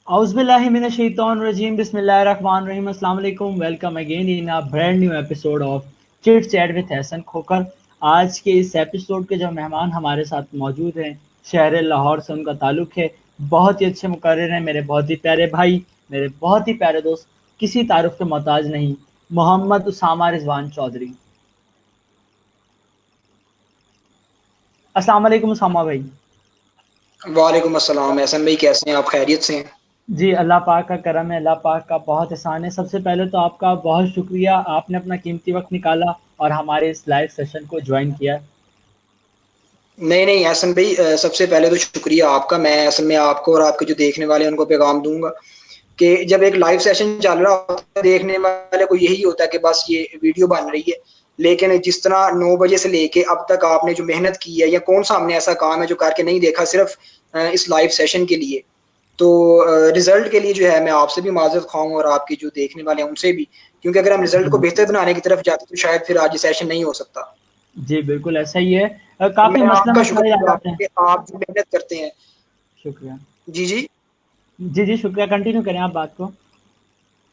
Auzubillahi minash-shaytanir-rajim. Bismillahir-rahmanir-rahim. Assalamu alaikum. Welcome again in a brand new episode of Chit Chat with Hasan खोकर। आज के इस episode के जो मेहमान हमारे साथ मौजूद हैं, शहर लाहौर से उनका ताल्लुक है। बहुत ही अच्छे मुकर्रिर हैं, मेरे बहुत ही प्यारे भाई, मेरे बहुत ही प्यारे दोस्त, किसी तारुफ के मोहताज नहीं, मोहम्मद उसामा रिजवान चौधरी। अस्सलाम वालेकुम उसामा भाई। वालेकुम अस्सलाम। एहसन भाई, कैसे हैं आप? खैरियत से हैं? जी, अल्लाह पाक का करम है, अल्लाह पाक का बहुत एहसान है। सबसे पहले तो आपका बहुत शुक्रिया, आपने अपना कीमती वक़्त निकाला और हमारे इस लाइव सेशन को जॉइन किया। नहीं नहीं एहसन भाई, सबसे पहले तो शुक्रिया आपका। मैं असल में आपको और आपके जो देखने वाले हैं उनको पैगाम दूंगा कि जब एक लाइव सेशन चल रहा होता है, देखने वाले को यही होता है कि बस ये वीडियो बन रही है। लेकिन जिस तरह 9 बजे से लेके अब तक आपने जो मेहनत की है, या कौन सा हमने ऐसा काम है जो करके नहीं देखा सिर्फ इस लाइव सेशन के लिए, तो रिजल्ट के लिए जो है मैं आपसे भी माजरत खाऊंगा और आपके जो देखने वाले हैं उनसे भी, क्योंकि अगर हम रिजल्ट को बेहतर बनाने की तरफ जाते तो शायद फिर आज ये सेशन नहीं हो सकता। जी, बिल्कुल ऐसा ही है। तो काफ़ी मैं मसले आपका मसाइल आ शुक्रिया जाते हैं। कि आप जो मेहनत करते हैं। शुक्रिया। जी जी। जी, जी, शुक्रिया, कंटिन्यू करें आप बात को।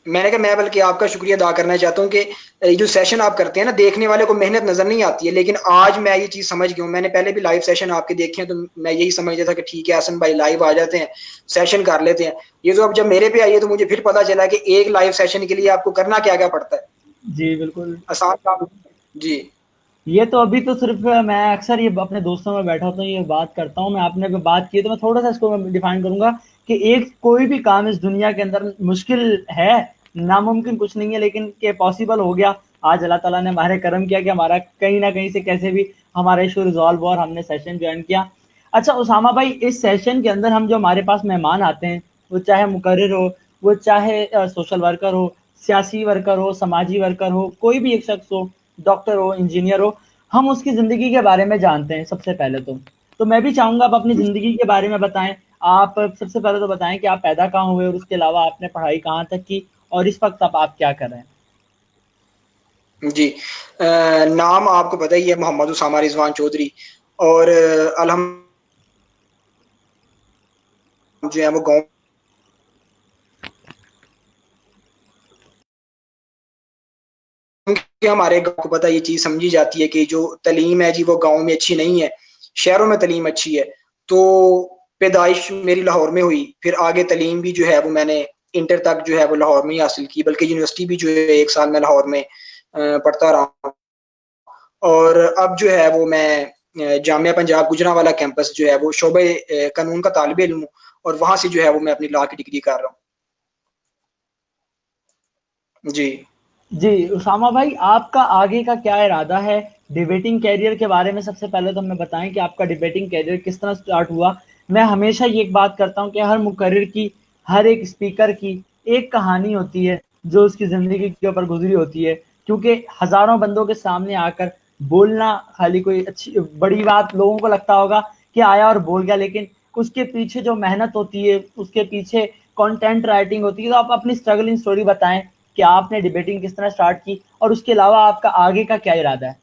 मैंने कहा मैं बल्कि आपका शुक्रिया अदा करना चाहता हूँ कि ये जो सेशन आप करते हैं ना, देखने वाले को मेहनत नजर नहीं आती है, लेकिन आज मैं ये चीज समझ गया हूँ। मैंने पहले भी लाइव सेशन आपके देखे हैं तो मैं यही समझता था कि ठीक है हसन भाई लाइव आ जाते हैं, सेशन कर लेते हैं। ये तो अब जब मेरे पे आई है तो मुझे फिर पता चला कि एक लाइव सेशन के लिए आपको करना क्या क्या पड़ता है। जी, बिल्कुल। आसान काम नहीं है। जी ये तो अभी तो सिर्फ़ मैं अक्सर ये अपने दोस्तों में बैठा होता हूँ, ये बात करता हूँ। मैं आपने अगर बात की है तो मैं थोड़ा-सा इसको मैं डिफ़ाइन करूँगा कि एक कोई भी काम इस दुनिया के अंदर मुश्किल है, नामुमकिन कुछ नहीं है, लेकिन कि पॉसिबल हो गया। आज अल्लाह ताला ने हमारे करम किया कि हमारा कहीं न कहीं से कैसे भी हमारा इश्यू रिज़ॉल्व हुआ और हमने सेशन जॉइन किया। अच्छा उसामा भाई, इस सेशन के अंदर हम जो हमारे पास मेहमान आते हैं, वो चाहे मुकर्रिर हो, वो चाहे सोशल वर्कर हो, सियासी वर्कर हो, समाजी वर्कर हो, कोई भी एक शख्स हो, डॉक्टर हो, इंजीनियर हो, हम उसकी ज़िंदगी के बारे में जानते हैं सबसे पहले तो। तो मैं भी चाहूँगा आप अपनी ज़िंदगी के बारे में बताएँ। आप सबसे पहले तो बताएँ कि आप पैदा कहाँ हुए और उसके अलावा आपने पढ़ाई कहाँ तक की और इस वक़्त अब आप क्या कर रहे हैं? जी। नाम आपको पता ही है, मोहम्मद उसामा रिजवान चौधरी। और अलहम जो है वो गाँव कि हमारे गाँव को पता ये चीज़ समझी जाती है कि जो तालीम है जी वो गाँव में अच्छी नहीं है, शहरों में तालीम अच्छी है। तो पैदाइश मेरी लाहौर में हुई, फिर आगे तालीम भी जो है वो मैंने इंटर तक जो है वो लाहौर में ही हासिल की, बल्कि यूनिवर्सिटी भी जो है 1 साल मैं लाहौर में पढ़ता रहा हूँ। और अब जो है वो मैं जामिया पंजाब गुजरांवाला कैंपस जो है वो शोबे कानून का तालिब इल्म हूँ, और वहाँ से जो है वो मैं अपनी लॉ की डिग्री कर रहा हूँ। जी। जी, उसामा भाई, आपका आगे का क्या इरादा है? डिबेटिंग करियर के बारे में सबसे पहले तो हमें बताएँ कि आपका डिबेटिंग करियर किस तरह स्टार्ट हुआ? मैं हमेशा ये एक बात करता हूँ कि हर मुक़र्रिर की, हर एक स्पीकर की एक कहानी होती है, जो उसकी ज़िंदगी के ऊपर गुज़री होती है। क्योंकि हज़ारों बंदों के सामने आकर बोलना खाली कोई अच्छी बड़ी बात लोगों को लगता होगा कि आया और बोल गया, लेकिन उसके पीछे जो मेहनत होती है, उसके पीछे कंटेंट राइटिंग होती है। तो आप अपनी स्ट्रगलिंग स्टोरी बताएँ कि आपने डिबेटिंग किस तरह स्टार्ट की और उसके अलावा आपका आगे का क्या इरादा है?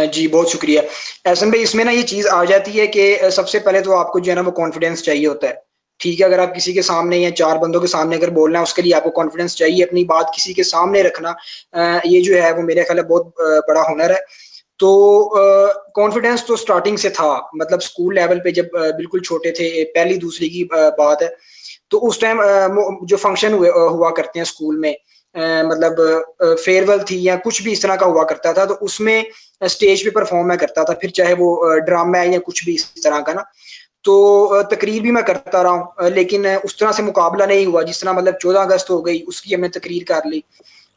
जी, बहुत शुक्रिया। एहसन भाई, इसमें ना ये चीज़ आ जाती है कि सबसे पहले तो आपको जो है ना वो कॉन्फिडेंस चाहिए होता है। ठीक है, अगर आप किसी के सामने या 4 बंदों के सामने अगर बोलना है, उसके लिए आपको कॉन्फिडेंस चाहिए, अपनी बात किसी के सामने रखना। ये जो है वो मेरे ख़्याल है बहुत बड़ा हुनर है। तो कॉन्फिडेंस तो स्टार्टिंग से था, मतलब स्कूल लेवल पे जब बिल्कुल छोटे थे, पहली दूसरी की बात है। तो उस टाइम जो फंक्शन हुआ करते हैं स्कूल में, मतलब फेयरवेल थी या कुछ भी इस तरह का हुआ करता था, तो उसमें स्टेज पे परफॉर्म मैं करता था, फिर चाहे वो ड्रामा है या कुछ भी इस तरह का ना। तो तकरीर भी मैं करता रहा हूँ, लेकिन उस तरह से मुकाबला नहीं हुआ जिस तरह, मतलब 14 अगस्त हो गई उसकी हमने तकरीर कर ली।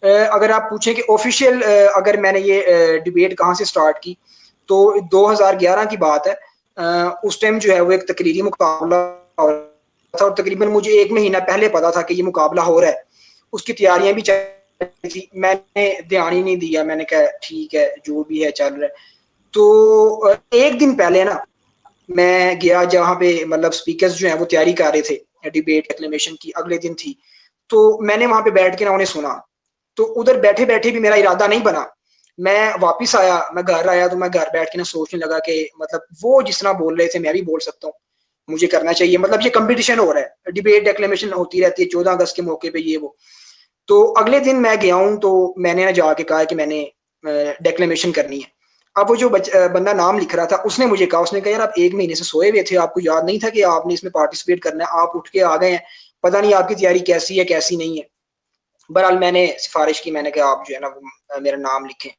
अगर आप पूछें कि ऑफिशियल अगर मैंने ये डिबेट कहाँ से स्टार्ट की, तो 2011 की बात है। उस टाइम जो है वो एक तकरीरी मुकाबला हो रहा था, और तकरीबन मुझे 1 महीना पहले पता था कि ये मुकाबला हो रहा है। उसकी तैयारियां भी चल रही थी, मैंने ध्यान ही नहीं दिया, मैंने कहा ठीक है जो भी है चल रहा है। तो 1 दिन पहले ना मैं गया जहाँ पे मतलब स्पीकर्स जो हैं वो तैयारी कर रहे थे डिबेट एक्लेमेशन की, अगले दिन थी। तो मैंने वहाँ पे बैठ के ना उन्हें सुना। तो उधर बैठे-बैठे भी मेरा इरादा नहीं बना। मैं वापस आया, मैं घर आया तो मैं घर बैठ के ना सोचने लगा कि मतलब वो जिस तरह बोल रहे थे मैं भी बोल सकता हूँ। मुझे करना चाहिए, मतलब ये कंपटीशन हो रहा है, डिबेट डेक्लेमेशन होती रहती है 14 अगस्त के मौके पे ये वो। तो अगले दिन मैं गया हूँ, तो मैंने ना जाके कहा कि मैंने डेक्लेमेशन करनी है। अब वो जो बंदा नाम लिख रहा था उसने मुझे कहा, उसने कहा यार आप 1 महीने से सोए हुए थे, आपको याद नहीं था कि आपने इसमें पार्टिसिपेट करना है, आप उठ के आ गए हैं, पता नहीं आपकी तैयारी कैसी है कैसी नहीं है। बहरहाल मैंने सिफारिश की, मैंने कहा आप जो है ना मेरा नाम लिखें।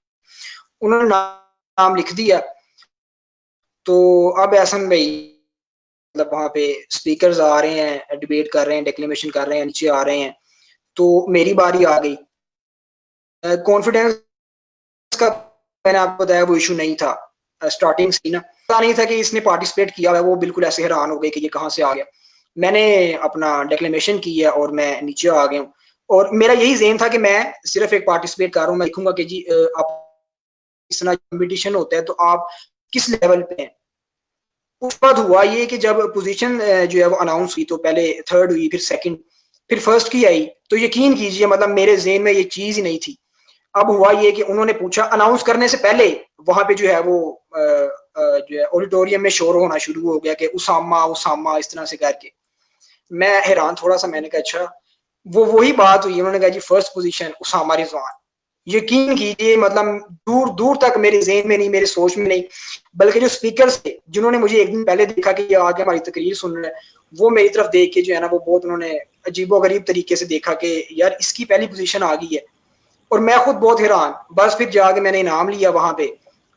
उन्होंने नाम लिख दिया। तो अब एहसन भाई मतलब वहाँ पे स्पीकर्स आ रहे हैं, डिबेट कर रहे हैं, डेक्लेमेशन कर रहे हैं, नीचे आ रहे हैं, तो मेरी बारी आ गई। कॉन्फिडेंस का मैंने आपको बताया वो इशू नहीं था स्टार्टिंग से ना, पता नहीं था कि इसने पार्टिसिपेट किया है, वो बिल्कुल ऐसे हैरान हो गए कि ये कहाँ से आ गया। मैंने अपना डेक्लेमेशन की है और मैं नीचे आ गया हूँ, और मेरा यही ज़हन था कि मैं सिर्फ एक पार्टिसिपेट कर रहा हूँ, मैं लिखूंगा कि जी आप इस तरह कंपटीशन होता है तो आप किस लेवल पे हैं। उस बाद हुआ ये कि जब पोजीशन जो है वो अनाउंस हुई, तो पहले थर्ड हुई, फिर सेकंड, फिर फर्स्ट की आई, तो यकीन कीजिए मतलब मेरे ज़हन में ये चीज़ ही नहीं थी। अब हुआ ये कि उन्होंने पूछा अनाउंस करने से पहले, वहां पे जो है वो जो है ऑडिटोरियम में शोर होना शुरू हो गया कि उसामा उसामा इस तरह से करके। मैं हैरान थोड़ा सा, मैंने कहा अच्छा, वो वही बात हुई, उन्होंने कहा जी फर्स्ट पोजीशन उसामा रिजवान। यकीन कीजिए मतलब दूर दूर तक मेरे ज़हन में नहीं, मेरे सोच में नहीं, बल्कि जो स्पीकर्स थे जिन्होंने मुझे एक दिन पहले देखा कि ये आगे हमारी तकरीर सुन रहे हैं, वो मेरी तरफ देख के जो है ना वो बहुत उन्होंने अजीबोगरीब तरीके से देखा कि यार इसकी पहली पोजीशन आ गई है। और मैं खुद बहुत हैरान, बस फिर जाके मैंने इनाम लिया वहां पे।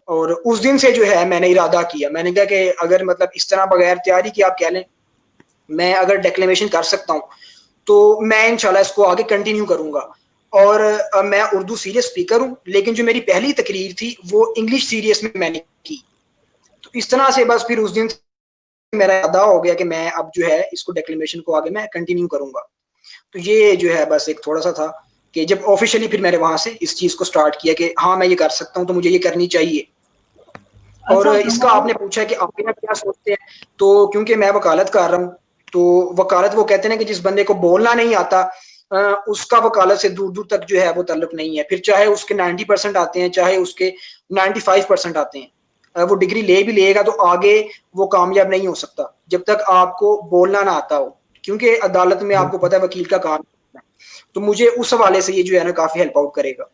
और उस दिन से जो है मैंने इरादा किया, मैंने कहा कि अगर मतलब इस तरह बगैर तैयारी की आप कह लें मैं अगर डेक्लेमेशन कर सकता हूँ तो मैं इंशाल्लाह इसको आगे कंटिन्यू करूंगा। और मैं उर्दू सीरियस स्पीकर हूँ, लेकिन जो मेरी पहली तकरीर थी वो इंग्लिश सीरियस में मैंने की। तो इस तरह से बस फिर उस दिन मेरा इरादा हो गया कि मैं अब जो है इसको डेक्लेमेशन को आगे मैं कंटिन्यू करूंगा। तो ये जो है बस एक थोड़ा सा था कि जब ऑफिशियली फिर मैंने वहां से इस चीज को स्टार्ट किया कि हाँ मैं ये कर सकता हूँ, तो मुझे ये करनी चाहिए। और अच्छा इसका हमारे आपने पूछा कि आप क्या सोचते हैं, तो क्योंकि मैं वकालत कर रहा हूँ, तो वकालत वो कहते हैं कि जिस बंदे को बोलना नहीं आता उसका वकालत से दूर दूर तक जो है वो ताल्लुक नहीं है, फिर चाहे उसके 90% आते हैं चाहे उसके 95% आते हैं, वो डिग्री ले भी लेगा तो आगे वो कामयाब नहीं हो सकता जब तक आपको बोलना ना आता हो, क्योंकि अदालत में आपको पता है वकील का काम है। तो मुझे उस हवाले से ये जो है ना काफी हेल्प आउट करेगा।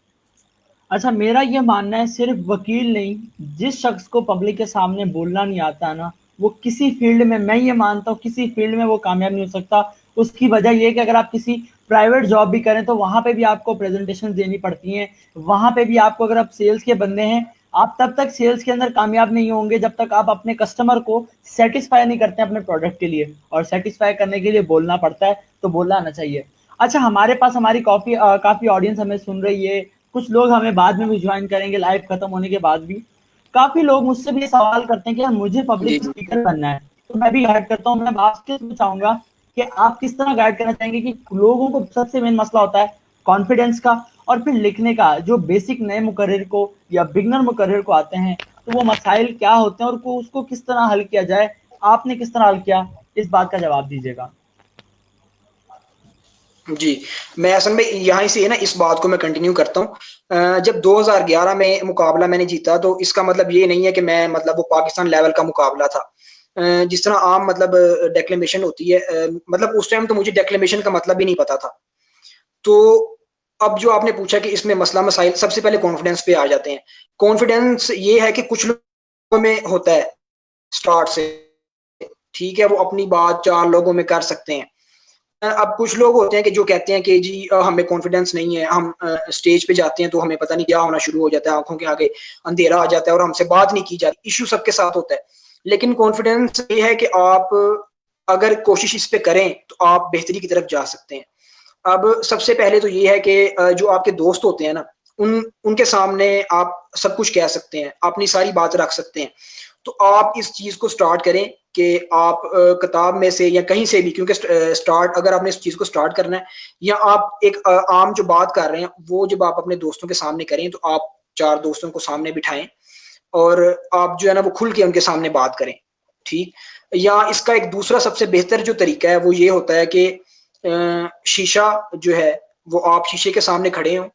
अच्छा मेरा ये मानना है सिर्फ वकील नहीं, जिस शख्स को पब्लिक के सामने बोलना नहीं आता ना, वो किसी फील्ड में, मैं ये मानता हूँ किसी फील्ड में वो कामयाब नहीं हो सकता। उसकी वजह ये है कि अगर आप किसी प्राइवेट जॉब भी करें तो वहां पे भी आपको प्रेजेंटेशन देनी पड़ती हैं, वहां पे भी आपको, अगर आप सेल्स के बंदे हैं, आप तब तक सेल्स के अंदर कामयाब नहीं होंगे जब तक आप अपने कस्टमर को सेटिस्फाई नहीं करते अपने प्रोडक्ट के लिए, और सेटिस्फाई करने के लिए बोलना पड़ता है, तो बोलना आना चाहिए। अच्छा हमारे पास हमारी काफी ऑडियंस हमें सुन रही है, कुछ लोग हमें बाद में भी ज्वाइन करेंगे लाइव खत्म होने के बाद भी। काफी लोग मुझसे भी ये सवाल करते हैं कि यार मुझे जी पब्लिक जी स्पीकर बनना है, तो मैं भी गाइड करता हूँ। मैं आपसे चाहूंगा कि आप किस तरह गाइड करना चाहेंगे कि लोगों को सबसे मेन मसला होता है कॉन्फिडेंस का, और फिर लिखने का, जो बेसिक नए मुकर्रिर को या बिगनर मुकर्रिर को आते हैं, तो वो मसाइल क्या होते हैं और उसको किस तरह हल किया जाए, आपने किस तरह हल किया, इस बात का जवाब दीजिएगा। जी। मैं असल में यहाँ से है ना इस बात को मैं कंटिन्यू करता हूँ। जब 2011 में मुकाबला मैंने जीता तो इसका मतलब ये नहीं है कि मैं मतलब वो पाकिस्तान लेवल का मुकाबला था। जिस तरह आम मतलब डेक्लेमेशन होती है, मतलब उस टाइम तो मुझे डेक्लेमेशन का मतलब ही नहीं पता था। तो अब जो आपने पूछा कि इसमें मसला मसाइल, सबसे पहले कॉन्फिडेंस पे आ जाते हैं। कॉन्फिडेंस ये है कि कुछ लोगों में होता है स्टार्ट से, ठीक है, वो अपनी बात 4 लोगों में कर सकते हैं। अब कुछ लोग होते हैं कि जो कहते हैं कि जी हमें कॉन्फिडेंस नहीं है, हम स्टेज पे जाते हैं तो हमें पता नहीं क्या होना शुरू हो जाता है, आंखों के आगे अंधेरा आ जाता है और हमसे बात नहीं की जाती। इश्यू सबके साथ होता है, लेकिन कॉन्फिडेंस ये है कि आप अगर कोशिश इस पे करें तो आप बेहतरी की तरफ जा सकते हैं। अब सबसे पहले तो ये है कि जो आपके दोस्त होते हैं ना, उनके सामने आप सब कुछ कह सकते हैं, अपनी सारी बात रख सकते हैं। तो आप इस चीज को स्टार्ट करें कि आप किताब में से या कहीं से भी, क्योंकि स्टार्ट अगर आपने इस चीज को स्टार्ट करना है या आप एक आम जो बात कर रहे हैं वो जब आप अपने दोस्तों के सामने करें तो आप 4 दोस्तों को सामने बिठाएं और आप जो है ना वो खुल के उनके सामने बात करें, ठीक। या इसका एक दूसरा सबसे बेहतर जो तरीका है वो ये होता है कि शीशा जो है वो आप शीशे के सामने खड़े हों,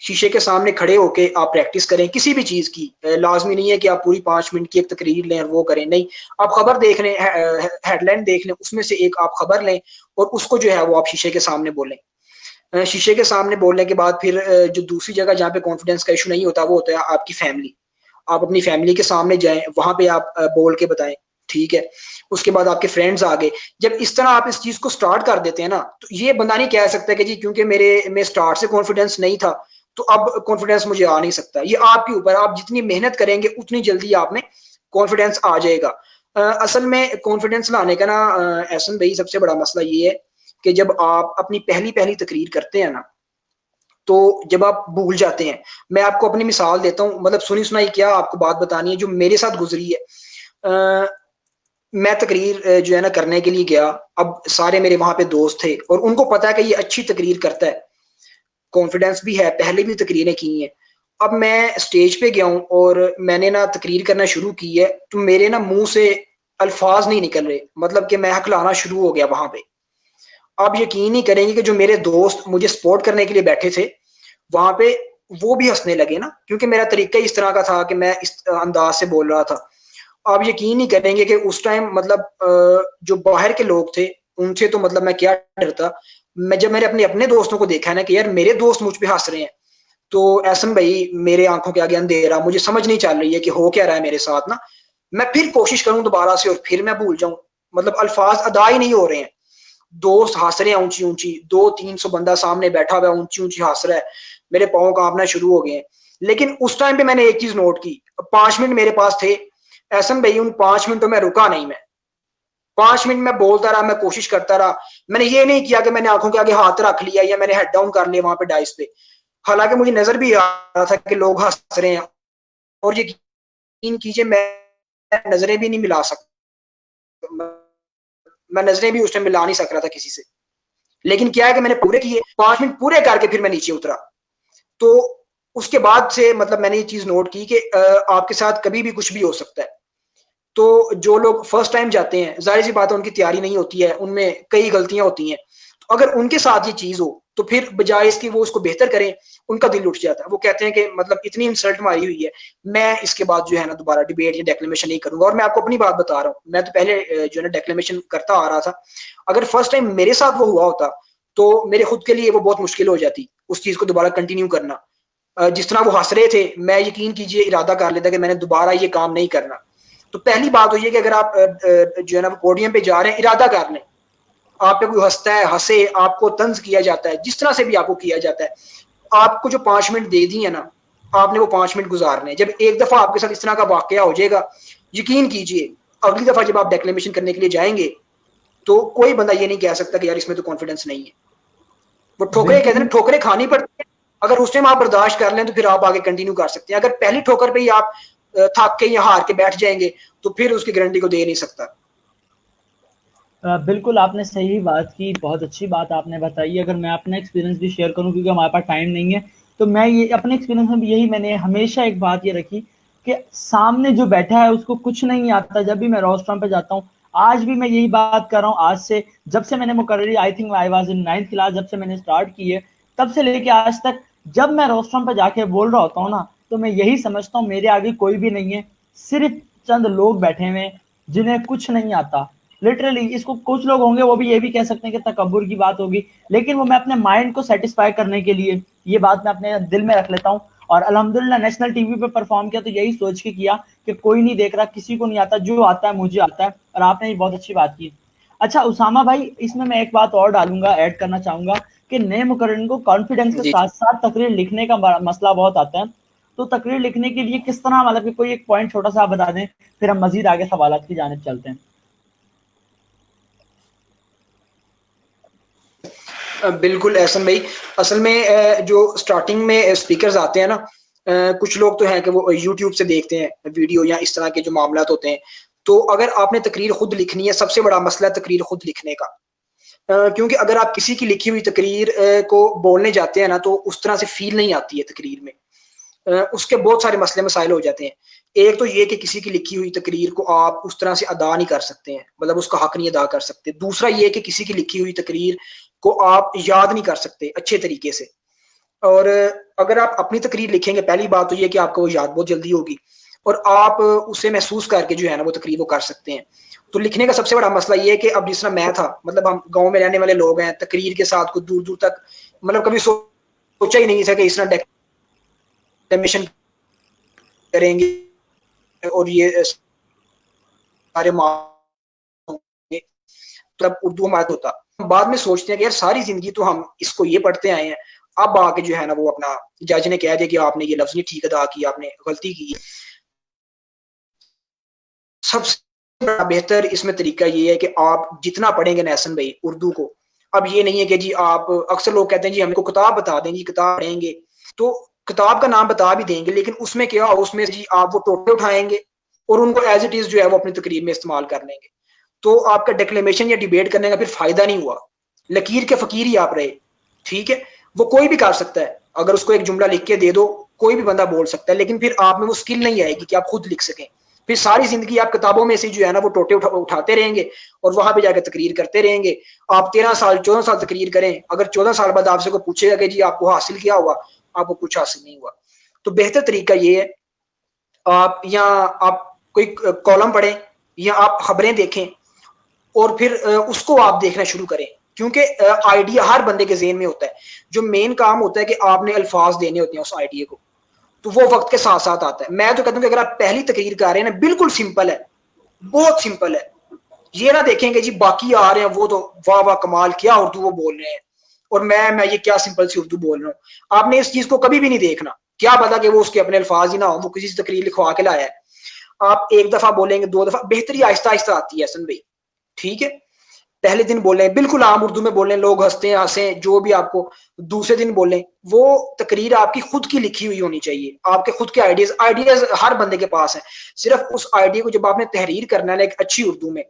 शीशे के सामने खड़े होके आप प्रैक्टिस करें किसी भी चीज की। लाजमी नहीं है कि आप पूरी 5 मिनट की एक तकरीर लें और वो करें, नहीं, आप खबर देख लें, हेडलाइन देख लें, उसमें से एक आप खबर लें और उसको जो है वो आप शीशे के सामने बोलें। शीशे के सामने बोलने के बाद फिर जो दूसरी जगह जहाँ पे कॉन्फिडेंस का इशू नहीं होता वो होता है आपकी फैमिली। आप अपनी फैमिली के सामने जाएं, वहां पे आप बोल के बताएं, ठीक है। उसके बाद आपके फ्रेंड्स आ गए। जब इस तरह आप इस चीज को स्टार्ट कर देते हैं ना, तो ये बंदा नहीं कह सकता कि जी क्योंकि मेरे में स्टार्ट से कॉन्फिडेंस नहीं था तो अब कॉन्फिडेंस मुझे आ नहीं सकता। ये आपके ऊपर, आप जितनी मेहनत करेंगे उतनी जल्दी आप में कॉन्फिडेंस आ जाएगा। असल में कॉन्फिडेंस लाने का ना एहसन भाई सबसे बड़ा मसला ये है कि जब आप अपनी पहली पहली तकरीर करते हैं ना, तो जब आप भूल जाते हैं। मैं आपको अपनी मिसाल देता हूँ, मतलब सुनी सुनाई क्या आपको बात बतानी है जो मेरे साथ गुजरी है। मैं तकरीर जो है ना करने के लिए गया। अब सारे मेरे वहां पे दोस्त थे और उनको पता है कि ये अच्छी तकरीर करता है, कॉन्फिडेंस भी है, पहले भी तकरीरें की हैं। अब मैं स्टेज पे गया हूँ और मैंने ना तकरीर करना शुरू की है, तो मेरे ना मुंह से अल्फाज नहीं निकल रहे, मतलब कि मैं हकलाना शुरू हो गया वहां पे। आप यकीन नहीं करेंगे कि जो मेरे दोस्त मुझे सपोर्ट करने के लिए बैठे थे वहां पे, वो भी हंसने लगे ना, क्योंकि मेरा तरीका इस तरह का था कि मैं इस अंदाज से बोल रहा था। आप यकीन नहीं करेंगे कि उस टाइम मतलब जो बाहर के लोग थे उनसे तो मतलब मैं क्या डरता। मैं जब मैंने अपने अपने दोस्तों को देखा है ना कि यार मेरे दोस्त मुझ पे हंस रहे हैं, तो एहसन भाई मेरे आंखों के आगे अंधेरा, मुझे समझ नहीं चल रही है कि हो क्या रहा है मेरे साथ ना। मैं फिर कोशिश करूं दोबारा से और फिर मैं भूल जाऊं, मतलब अल्फाज अदा ही नहीं हो रहे हैं। दोस्त हंस रहे हैं ऊंची ऊंची, 200-300 बंदा सामने बैठा हुआ है, ऊंची ऊंची हंस रहा है, मेरे पाँव कांपना शुरू हो गए हैं। लेकिन उस टाइम पे मैंने एक चीज नोट की, 5 मिनट मेरे पास थे एहसन भाई, उन 5 मिनटों में रुका नहीं मैं। 5 मिनट में बोलता रहा, मैं कोशिश करता रहा। मैंने ये नहीं किया कि मैंने आंखों के आगे हाथ रख लिया या मैंने हेड डाउन कर लिया वहां पे डाइस पे। हालांकि मुझे नजर भी आ रहा था कि लोग हंस रहे हैं, और यकीन कीजिए मैं नजरें भी नहीं मिला सकता, मैं नजरें भी उस टाइम मिला नहीं सक रहा था किसी से। लेकिन क्या है कि मैंने पूरे किए, 5 मिनट पूरे करके फिर मैं नीचे उतरा। तो उसके बाद से मतलब मैंने ये चीज नोट की कि आपके साथ कभी भी कुछ भी हो सकता है। तो जो लोग फर्स्ट टाइम जाते हैं, जाहिर सी बात है उनकी तैयारी नहीं होती है, उनमें कई गलतियां होती हैं। तो अगर उनके साथ ये चीज हो तो फिर बजाय इसकी वो उसको बेहतर करें, उनका दिल उठ जाता है। वो कहते हैं कि मतलब इतनी इंसल्ट मारी हुई है, मैं इसके बाद जो है ना दोबारा डिबेट या डेक्लेमेशन नहीं करूंगा। और मैं आपको अपनी बात बता रहा हूँ, मैं तो पहले जो है ना डेक्लेमेशन करता आ रहा था। अगर फर्स्ट टाइम मेरे साथ वो हुआ होता तो मेरे खुद के लिए वो बहुत मुश्किल हो जाती उस चीज को दोबारा कंटिन्यू करना। जिस तरह वो हंस रहे थे, मैं यकीन कीजिए इरादा कर लेता कि मैंने दोबारा ये काम नहीं करना। तो पहली बात तो ये कि अगर आप जो है ना पोडियम पे जा रहे हैं, इरादा कर लें। आप पे कोई हंसता है, हंसे, आपको तंज किया जाता है, जिस तरह से भी आपको किया जाता है, आपको जो 5 मिनट दे दी है ना, आपने वो 5 मिनट गुजारने हैं। जब एक दफा आपके साथ इस तरह का वाकया हो जाएगा, यकीन कीजिए अगली दफा जब आप डेक्लेमेशन करने के लिए जाएंगे तो कोई बंदा ये नहीं कह सकता कि यार इसमें तो कॉन्फिडेंस नहीं है। वो ठोकरे कहते हैं, बिल्कुल। ठोकरे खानी पड़ती है। अगर उस टाइम आप बर्दाश्त कर लें तो फिर आप आगे कंटिन्यू कर सकते हैं। अगर पहली ठोकर पे ही आप थक के या हार के बैठ जाएंगे तो फिर उसकी गारंटी को दे नहीं सकता। बिल्कुल आपने सही बात की, बहुत अच्छी बात आपने बताई। अगर मैं अपना एक्सपीरियंस भी शेयर करूं क्योंकि हमारे पास टाइम नहीं है, तो मैं ये अपने एक्सपीरियंस में भी यही मैंने हमेशा एक बात ये रखी कि सामने जो बैठा है उसको कुछ नहीं आता। जब भी मैं रोस्टरम पे जाता हूँ, आज भी मैं यही बात कर रहा हूँ, आज से जब से मैंने मुकर्ररी I think I was in 9th class, जब से मैंने स्टार्ट की है तब से लेके आज तक जब मैं रोस्टरम पे जाके बोल रहा होता हूँ ना, तो मैं यही समझता हूँ मेरे आगे कोई भी नहीं है, सिर्फ चंद लोग बैठे हुए हैं जिन्हें कुछ नहीं आता। लिटरली इसको कुछ लोग होंगे वो भी ये भी कह सकते हैं कि तकब्बुर की बात होगी, लेकिन वो मैं अपने माइंड को सेटिस्फाई करने के लिए ये बात मैं अपने दिल में रख लेता हूँ। और अल्हम्दुलिल्लाह नेशनल टीवी पे परफॉर्म किया तो यही सोच के किया कि कोई नहीं देख रहा, किसी को नहीं आता, जो आता है मुझे आता है। और आपने ये बहुत अच्छी बात की। अच्छा उसामा भाई, इसमें मैं एक बात और डालूंगा, ऐड करना चाहूंगा कि नए मुकर्रिन को कॉन्फिडेंस के जी साथ साथ तकरीर लिखने का मसला बहुत आता है। तो तकरीर लिखने के लिए किस तरह, मतलब कि कोई एक पॉइंट छोटा सा आप बता दें, फिर हम मजीद आगे सवालात की जानिब चलते हैं। बिल्कुल एहसन भाई। असल में जो स्टार्टिंग में स्पीकर्स आते हैं ना, कुछ लोग तो हैं कि वो यूट्यूब से देखते हैं वीडियो या इस तरह के जो मामला होते हैं। तो अगर आपने तकरीर खुद लिखनी है, सबसे बड़ा मसला है तकरीर खुद लिखने का। क्योंकि अगर आप किसी की लिखी हुई तकरीर को बोलने जाते हैं ना, तो उस तरह से फील नहीं आती है तकरीर में। उसके बहुत सारे मसले मसाइल हो जाते हैं। एक तो ये कि किसी की लिखी हुई तकरीर को आप उस तरह से अदा नहीं कर सकते हैं, मतलब उसका हक नहीं अदा कर सकते। दूसरा ये कि किसी की लिखी हुई तकरीर को आप याद नहीं कर सकते अच्छे तरीके से। और अगर आप अपनी तकरीर लिखेंगे, पहली बात तो ये कि आपको वो याद बहुत जल्दी होगी और आप उसे महसूस करके जो है ना वो तकरीर वो कर सकते हैं। तो लिखने का सबसे बड़ा मसला ये है कि अब जिस तरह मैं था, मतलब हम गांव में रहने वाले लोग हैं, तकरीर के साथ कुछ दूर दूर तक मतलब कभी सोचा ही नहीं था कि इस तरह डेक्लेमेशन करेंगे और ये सारे होंगे, तब उर्दू हमारा होता। बाद में सोचते हैं कि यार सारी जिंदगी तो हम इसको ये पढ़ते आए हैं, अब आके जो है ना वो अपना जज ने कह दिया कि आपने ये लफ्ज नहीं ठीक अदा किया, आपने गलती की। सबसे बड़ा बेहतर इसमें तरीका ये है कि आप जितना पढ़ेंगे ना एहसन भाई उर्दू को, अब ये नहीं है कि जी आप, अक्सर लोग कहते हैं जी हमको किताब बता दें, जी किताब पढ़ेंगे, तो किताब का नाम बता भी देंगे, लेकिन उसमें क्या हो, उसमें जी आप वो टोटे उठाएंगे और उनको एज इट इज जो है वो अपनी तकरीर में इस्तेमाल कर लेंगे, तो आपका डिक्लेमेशन या डिबेट करने का फिर फायदा नहीं हुआ। लकीर के फकीर ही आप रहे। ठीक है, वो कोई भी कर सकता है, अगर उसको एक जुमला लिख के दे दो कोई भी बंदा बोल सकता है, लेकिन फिर आप में वो स्किल नहीं आएगी कि आप खुद लिख सकें। फिर सारी जिंदगी आप किताबों में से जो है ना वो टोटे उठाते रहेंगे और वहां पे जाकर तकरीर करते रहेंगे। आप 13 साल 14 साल तकरीर करें, अगर 14 साल बाद आपसे को पूछेगा कि जी आपको हासिल क्या हुआ, आपको कुछ हासिल नहीं हुआ। तो बेहतर तरीका ये है, आप या आप कोई कॉलम पढ़ें या आप खबरें देखें और फिर उसको आप देखना शुरू करें, क्योंकि आइडिया हर बंदे के ज़हन में होता है। जो मेन काम होता है कि आपने अल्फाज देने होते हैं उस आइडिया को, तो वो वक्त के साथ साथ आता है। मैं तो कहता हूँ कि अगर आप पहली तकरीर कर रहे हैं ना, बिल्कुल सिंपल है, बहुत सिंपल है। ये ना देखेंगे जी बाकी आ रहे हैं वो तो वाह वाह कमाल क्या उर्दू वो बोल रहे हैं और मैं ये क्या सिंपल सी उर्दू बोल रहा हूँ। आपने इस चीज को कभी भी नहीं देखना, क्या पता कि वो उसके अपने अल्फाज ही ना हो, वो किसी से तकरीर लिखवा के लाया है। आप एक दफा बोलेंगे, दो दफा, बेहतरी आहिस्ता आहिस्ता आती है हसन भाई। ठीक है, पहले दिन बोलें बिल्कुल आम उर्दू में बोलें, लोग हंसते हैं हंसें जो भी आपको। दूसरे दिन बोलें, वो तकरीर आपकी खुद की लिखी हुई होनी चाहिए, आपके खुद के आइडियाज आइडियाज हर बंदे के पास है। सिर्फ उस आइडिया को जब आपने तहरीर करना है एक अच्छी उर्दू में,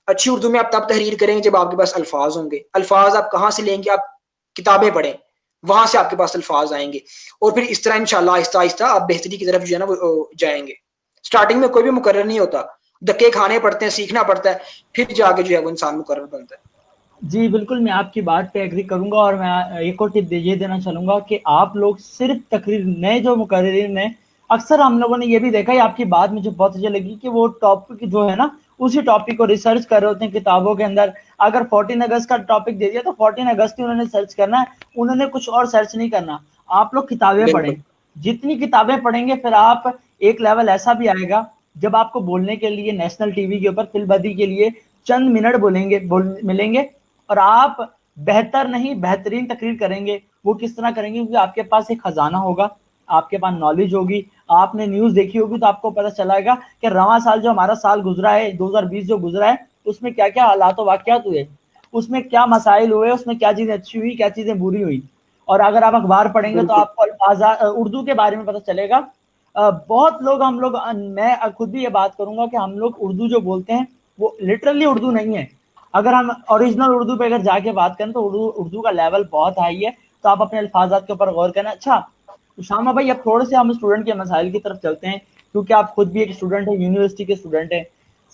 अच्छी उर्दू में आप तब तहरीर करेंगे जब आपके पास अल्फाज होंगे। अल्फाज आप कहाँ से लेंगे, आप किताबें पढ़ें, वहां से आपके पास अल्फाज आएंगे और फिर इस तरह इंशाल्लाह आहिस्ता आहिस्ता आप बेहतरी की तरफ जो है ना वो जाएंगे। स्टार्टिंग में कोई भी मुकर्रर नहीं होता, धक्के खाने पड़ते हैं, सीखना पड़ता है, फिर जाके जो है वो इंसान मुकर्रर बनता है। जी, बिल्कुल, मैं आपकी बात पे एग्री करूँगा और मैं एक और टिप ये देना चाहूँगा कि आप लोग सिर्फ़ तकरीर नए जो मुकर्रिरीन हैं, अक्सर हम लोगों ने ये भी देखा है, आपकी बात मुझे बहुत अच्छी लगी कि वो टॉपिक जो है ना, उसी टॉपिक को रिसर्च कर रहे होते हैं किताबों के अंदर। अगर 14 अगस्त का टॉपिक दे दिया तो 14 अगस्त ही उन्होंने सर्च करना है, उन्होंने कुछ और सर्च नहीं करना। आप लोग किताबें पढ़ें, बिल्कुल जितनी किताबें पढ़ेंगे फिर आप एक लेवल ऐसा भी आएगा, जब आपको बोलने के लिए नेशनल टीवी के ऊपर फिल्मबदी के लिए चंद मिनट मिलेंगे और आप बेहतर नहीं बेहतरीन तकरीर करेंगे। वो किस तरह करेंगे, क्योंकि आपके पास एक खजाना होगा, आपके पास नॉलेज होगी, आपने न्यूज़ देखी होगी तो आपको पता चलेगा कि रवां साल जो हमारा साल गुजरा है, 2020 जो गुजरा है, उसमें क्या-क्या हालात वाक़यात हुए, उसमें क्या मसाइल हुए, उसमें क्या चीज़ें अच्छी हुई, क्या चीज़ें बुरी हुई। और अगर आप अखबार पढ़ेंगे तो बिल्कुल आपको उर्दू के बारे में पता चलेगा। बहुत लोग हम लोग मैं खुद भी ये बात करूँगा कि हम लोग उर्दू जो बोलते हैं, वो लिटरली उर्दू नहीं है। अगर हम ओरिजिनल उर्दू पे अगर जाके बात करें तो उर्दू का लेवल बहुत हाई है, तो आप अपने अल्फाजात के ऊपर गौर करना। अच्छा, शामा भाई, अब थोड़े से हम स्टूडेंट के मसाइल की तरफ चलते हैं, क्योंकि आप खुद भी एक स्टूडेंट है, यूनिवर्सिटी के स्टूडेंट हैं।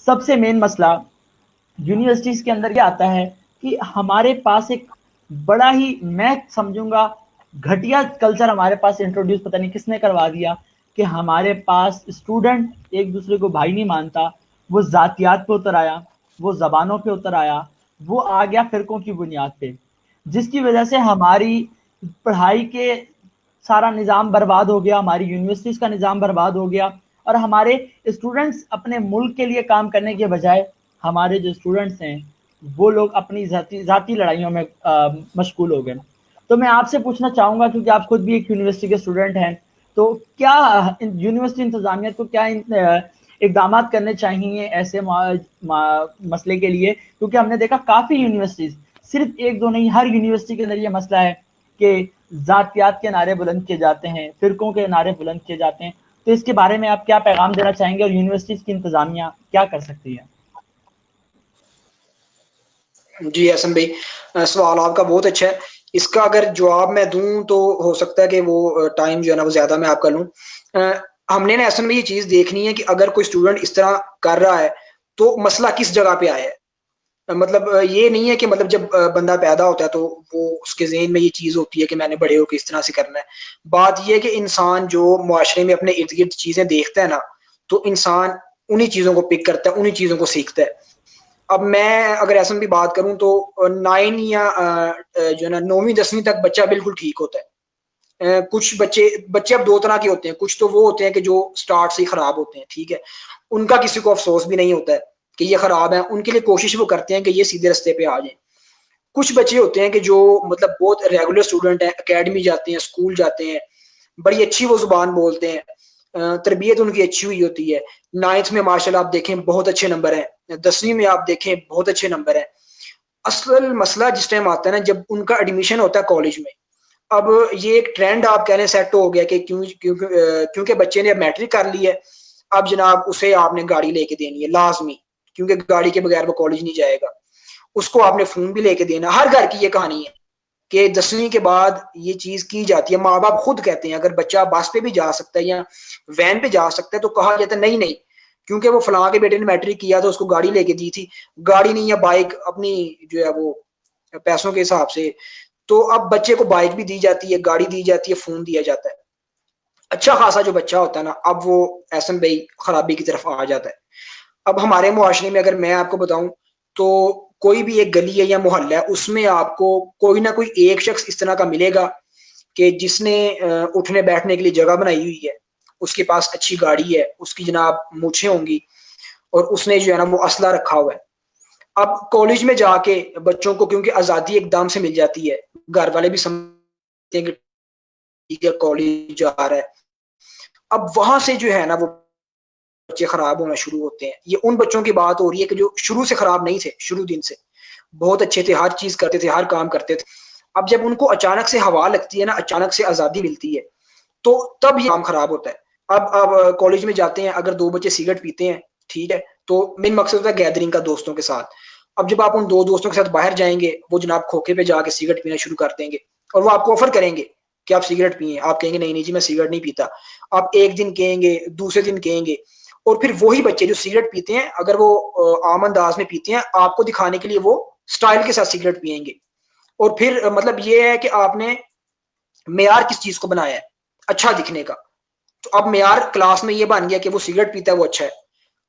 सबसे मेन मसला यूनिवर्सिटीज़ के अंदर ये आता है कि हमारे पास एक बड़ा ही, मैं समझूँगा, घटिया कल्चर हमारे पास इंट्रोड्यूस पता नहीं किसने करवा दिया कि हमारे पास स्टूडेंट एक दूसरे को भाई नहीं मानता। वो ज़ातियात पे उतर आया, वो ज़बानों पे उतर आया, वो आ गया फ़िरकों की बुनियाद पे, जिसकी वजह से हमारी पढ़ाई के सारा निज़ाम बर्बाद हो गया, हमारी यूनिवर्सिटीज़ का निज़ाम बर्बाद हो गया और हमारे स्टूडेंट्स अपने मुल्क के लिए काम करने के बजाय हमारे जो स्टूडेंट्स हैं, वो लोग अपनी ज़ाती लड़ाइयों में मशगूल हो गए। तो मैं आपसे पूछना चाहूँगा, क्योंकि आप खुद भी एक यूनिवर्सिटी के स्टूडेंट हैं, तो क्या यूनिवर्सिटी इंतज़ामिया को क्या इक़दामात करने चाहिए ऐसे मसले के लिए? क्योंकि हमने देखा काफ़ी यूनिवर्सिटीज़, सिर्फ़ 1-2 नहीं, हर यूनिवर्सिटी के अंदर ये मसला है कि ज़ातियात के नारे बुलंद किए जाते हैं, फ़िरकों के नारे बुलंद किए जाते हैं। तो इसके बारे में आप क्या पैगाम देना चाहेंगे और यूनिवर्सिटीज़ की इंतज़ामिया क्या कर सकती है? जी हसन भाई, सवाल आपका बहुत अच्छा है। इसका अगर जवाब मैं दूं तो हो सकता है कि वो टाइम जो है ना वो ज्यादा मैं आपका लूं। हमने ना असल में ये चीज देखनी है कि अगर कोई स्टूडेंट इस तरह कर रहा है तो मसला किस जगह पे आया है। मतलब ये नहीं है कि मतलब जब बंदा पैदा होता है तो वो उसके ज़हन में ये चीज़ होती है कि मैंने बड़े होके इस तरह से करना है। बात ये है कि इंसान जो मुआशरे में अपने इर्द-गिर्द चीज़ें देखता है ना, तो इंसान उन्हीं चीज़ों को पिक करता है, उन्हीं चीज़ों को सीखता है। अब मैं अगर ऐसे में भी बात करूँ तो 9 या जो है ना 9वीं 10वीं तक बच्चा बिल्कुल ठीक होता है। कुछ बच्चे बच्चे अब 2 तरह के होते हैं, कुछ तो वो होते हैं कि जो स्टार्ट से ही खराब होते हैं, ठीक है? उनका किसी को अफ़सोस भी नहीं होता है कि ये खराब है, उनके लिए कोशिश वो करते हैं कि ये सीधे रास्ते पे आ जाएँ। कुछ बच्चे होते हैं कि जो मतलब बहुत रेगुलर स्टूडेंट हैं, अकेडमी जाते हैं, स्कूल जाते हैं, बड़ी अच्छी वो ज़ुबान बोलते हैं, तरबियत उनकी अच्छी हुई होती है। 9th में माशाल्लाह आप देखें बहुत अच्छे नंबर हैं, 10वीं में आप देखें बहुत अच्छे नंबर हैं। असल मसला जिस टाइम आता है ना जब उनका एडमिशन होता है कॉलेज में, अब ये एक ट्रेंड आप कह लें सेट हो गया कि क्योंकि बच्चे ने अब मैट्रिक कर ली है, अब जनाब उसे आपने गाड़ी लेके देनी है लाज़मी, क्योंकि गाड़ी के बगैर वो कॉलेज नहीं जाएगा। उसको आपने फ़ोन भी लेके देना, हर घर की ये कहानी है कि 10वीं के बाद ये चीज़ की जाती है। माँ-बाप खुद कहते हैं अगर बच्चा बस पे भी जा सकता है या वैन पे जा सकता है तो कहा जाता है नहीं, नहीं, क्योंकि वो फलाँ के बेटे ने मैट्रिक किया तो उसको गाड़ी लेके दी थी। गाड़ी नहीं या बाइक अपनी जो है वो पैसों के हिसाब से, तो अब बच्चे को बाइक भी दी जाती है, गाड़ी दी जाती है, फ़ोन दिया जाता है। अच्छा खासा जो बच्चा होता है ना, अब वो ऐसे में खराबी की तरफ आ जाता है। अब हमारे मुआशरे में अगर मैं आपको बताऊँ, तो कोई भी एक गली है या मोहल्ला है, उसमें आपको कोई ना कोई एक शख्स इस तरह का मिलेगा कि जिसने उठने-बैठने के लिए जगह बनाई हुई है, उसके पास अच्छी गाड़ी है, उसकी जनाब मूछें होंगी और उसने जो है ना वो असला रखा हुआ है। अब कॉलेज में जाके बच्चों को क्योंकि आज़ादी एकदम से मिल जाती है, घर वाले भी समझते हैं कि ठीक है कॉलेज जा रहा है। अब वहाँ से जो है ना वो बच्चे खराब होना शुरू होते हैं। ये उन बच्चों की बात हो रही है कि जो शुरू से खराब नहीं थे, शुरू दिन से। बहुत अच्छे थे, हर चीज़ करते थे, हर काम करते थे। अब जब उनको अचानक से हवा लगती है ना, अचानक से आज़ादी मिलती है, तो तब ये काम खराब होता है। अब कॉलेज में जाते हैं, अगर 2 बच्चे सिगरेट पीते हैं, ठीक है? तो मेन मकसद होता है गैदरिंग का दोस्तों के साथ। अब जब आप उन 2 दोस्तों के साथ बाहर जाएँगे, वो जनाब खोखे पे जाके सिगरेट पीना शुरू कर देंगे और वो आपको ऑफ़र करेंगे कि आप सिगरेट पिएँ। आप कहेंगे नहीं, नहीं जी मैं सिगरेट नहीं पीता। आप 1 दिन कहेंगे, दूसरे दिन कहेंगे और फिर वही बच्चे जो सिगरेट पीते हैं, अगर वो आम अंदाज़ में पीते हैं, आपको दिखाने के लिए वो स्टाइल के साथ सिगरेट पिएँगे और फिर मतलब ये है कि आपने मेयार किस चीज़ को बनाया है? अच्छा दिखने का। तो अब मेयार क्लास में ये बन गया कि वो सिगरेट पीता है वो अच्छा है।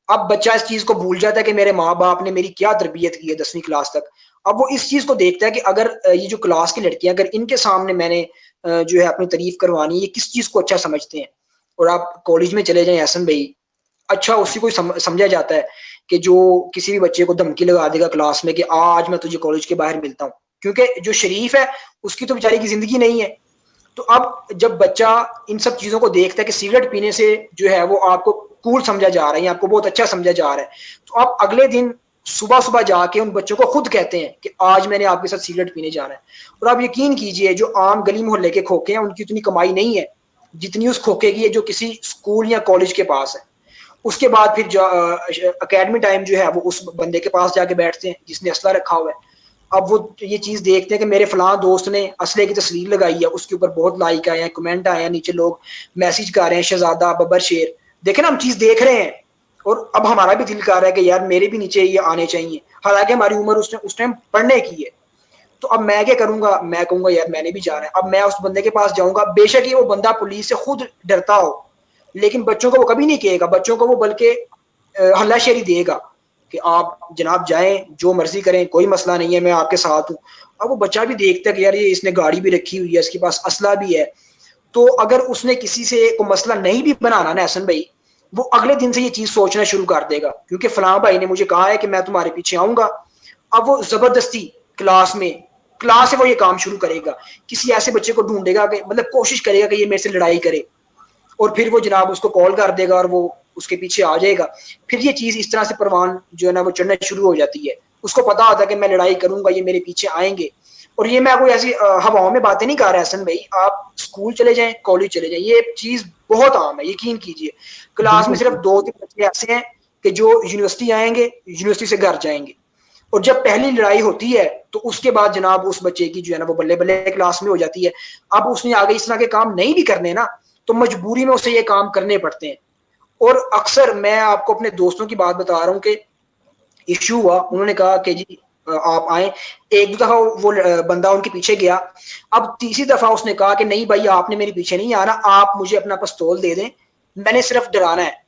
अब बच्चा इस चीज़ को भूल जाता है कि मेरे माँ-बाप ने मेरी क्या तरबियत की है 10वीं क्लास तक। अब वो इस चीज़ को देखता है कि अगर ये जो क्लास की लड़कियाँ अगर इनके सामने मैंने जो है अपनी तारीफ़ करवानी है, ये किस चीज़ को अच्छा समझते हैं। और आप कॉलेज में चले जाएँ एहसन भई, अच्छा उसी को समझा जाता है कि जो किसी भी बच्चे को धमकी लगा देगा क्लास में कि आज मैं तुझे कॉलेज के बाहर मिलता हूँ। क्योंकि जो शरीफ है, उसकी तो बेचारे की ज़िंदगी नहीं है। तो अब जब बच्चा इन सब चीज़ों को देखता है कि सिगरेट पीने से जो है वो आपको कूल समझा जा रहा है या आपको बहुत अच्छा समझा जा रहा है, तो आप अगले दिन सुबह-सुबह जाके उन बच्चों को खुद कहते हैं कि आज मैंने आपके साथ सिगरेट पीने जाना है। और आप यकीन कीजिए जो आम गली मोहल्ले के खोखे हैं उनकी उतनी कमाई नहीं है, जितनी उस खोखे की है जो किसी स्कूल या कॉलेज के पास है। उसके बाद फिर अकेडमी टाइम जो है वो उस बंदे के पास जाके बैठते हैं जिसने असला रखा हुआ है। अब वो ये चीज़ देखते हैं कि मेरे फलां दोस्त ने असले की तस्वीर लगाई है, उसके ऊपर बहुत लाइक आए हैं, कमेंट आए हैं, नीचे लोग मैसेज कर रहे हैं शहजादा, बब्बर शेर। देखें ना हम चीज़ देख रहे हैं और अब हमारा भी दिल कर रहा है कि यार मेरे भी नीचे ये आने चाहिए। हालाँकि हमारी उम्र उस टाइम पढ़ने की है। तो अब मैं क्या करूँगा? मैं कहूँगा यार मैंने भी जाना है। अब मैं उस बंदे के पास जाऊँगा, बेशक ही वो बंदा पुलिस से खुद डरता हो, लेकिन बच्चों को वो कभी नहीं कहेगा। बच्चों को वो बल्कि हल्लाशेरी देगा कि आप जनाब जाएँ, जो मर्ज़ी करें, कोई मसला नहीं है, मैं आपके साथ हूँ। अब वो बच्चा भी देखता है कि यार ये इसने गाड़ी भी रखी हुई है, इसके पास असला भी है। तो अगर उसने किसी से कोई मसला नहीं भी बनाना ना एहसन भाई, वो अगले दिन से ये चीज़ सोचना शुरू कर देगा क्योंकि फलाँ भाई ने मुझे कहा है कि मैं तुम्हारे पीछे आऊँगा। अब वो ज़बरदस्ती क्लास से वो ये काम शुरू करेगा। किसी ऐसे बच्चे को ढूँढेगा कि मतलब कोशिश करेगा कि ये मेरे से लड़ाई करे और फिर वो जनाब उसको कॉल कर देगा और वो उसके पीछे आ जाएगा। फिर ये चीज़ इस तरह से परवान जो है ना वो चढ़ना शुरू हो जाती है। उसको पता होता है कि मैं लड़ाई करूँगा, ये मेरे पीछे आएँगे। और ये मैं कोई ऐसी हवाओं में बातें नहीं कर रहा एहसन भाई, आप स्कूल चले जाएँ, कॉलेज चले जाएँ, ये चीज़ बहुत आम है, यकीन कीजिए। क्लास में बिल्कुल सिर्फ 2-3 बच्चे ऐसे हैं कि जो यूनिवर्सिटी आएँगे, यूनिवर्सिटी से घर जाएँगे। और जब पहली लड़ाई होती है, तो उसके बाद जनाब उस बच्चे की जो है ना वो बल्ले-बल्ले क्लास में हो जाती है। अब उसने आगे इस तरह के काम नहीं भी करने ना, तो मजबूरी में उसे ये काम करने पड़ते हैं। और अक्सर मैं आपको अपने दोस्तों की बात बता रहा हूँ कि इश्यू हुआ, उन्होंने कहा कि जी आप आए। एक दो दफा वो बंदा उनके पीछे गया। अब तीसरी दफा उसने कहा कि नहीं भाई आपने मेरे पीछे नहीं आना, आप मुझे अपना पिस्तौल दे दें, मैंने सिर्फ डराना है।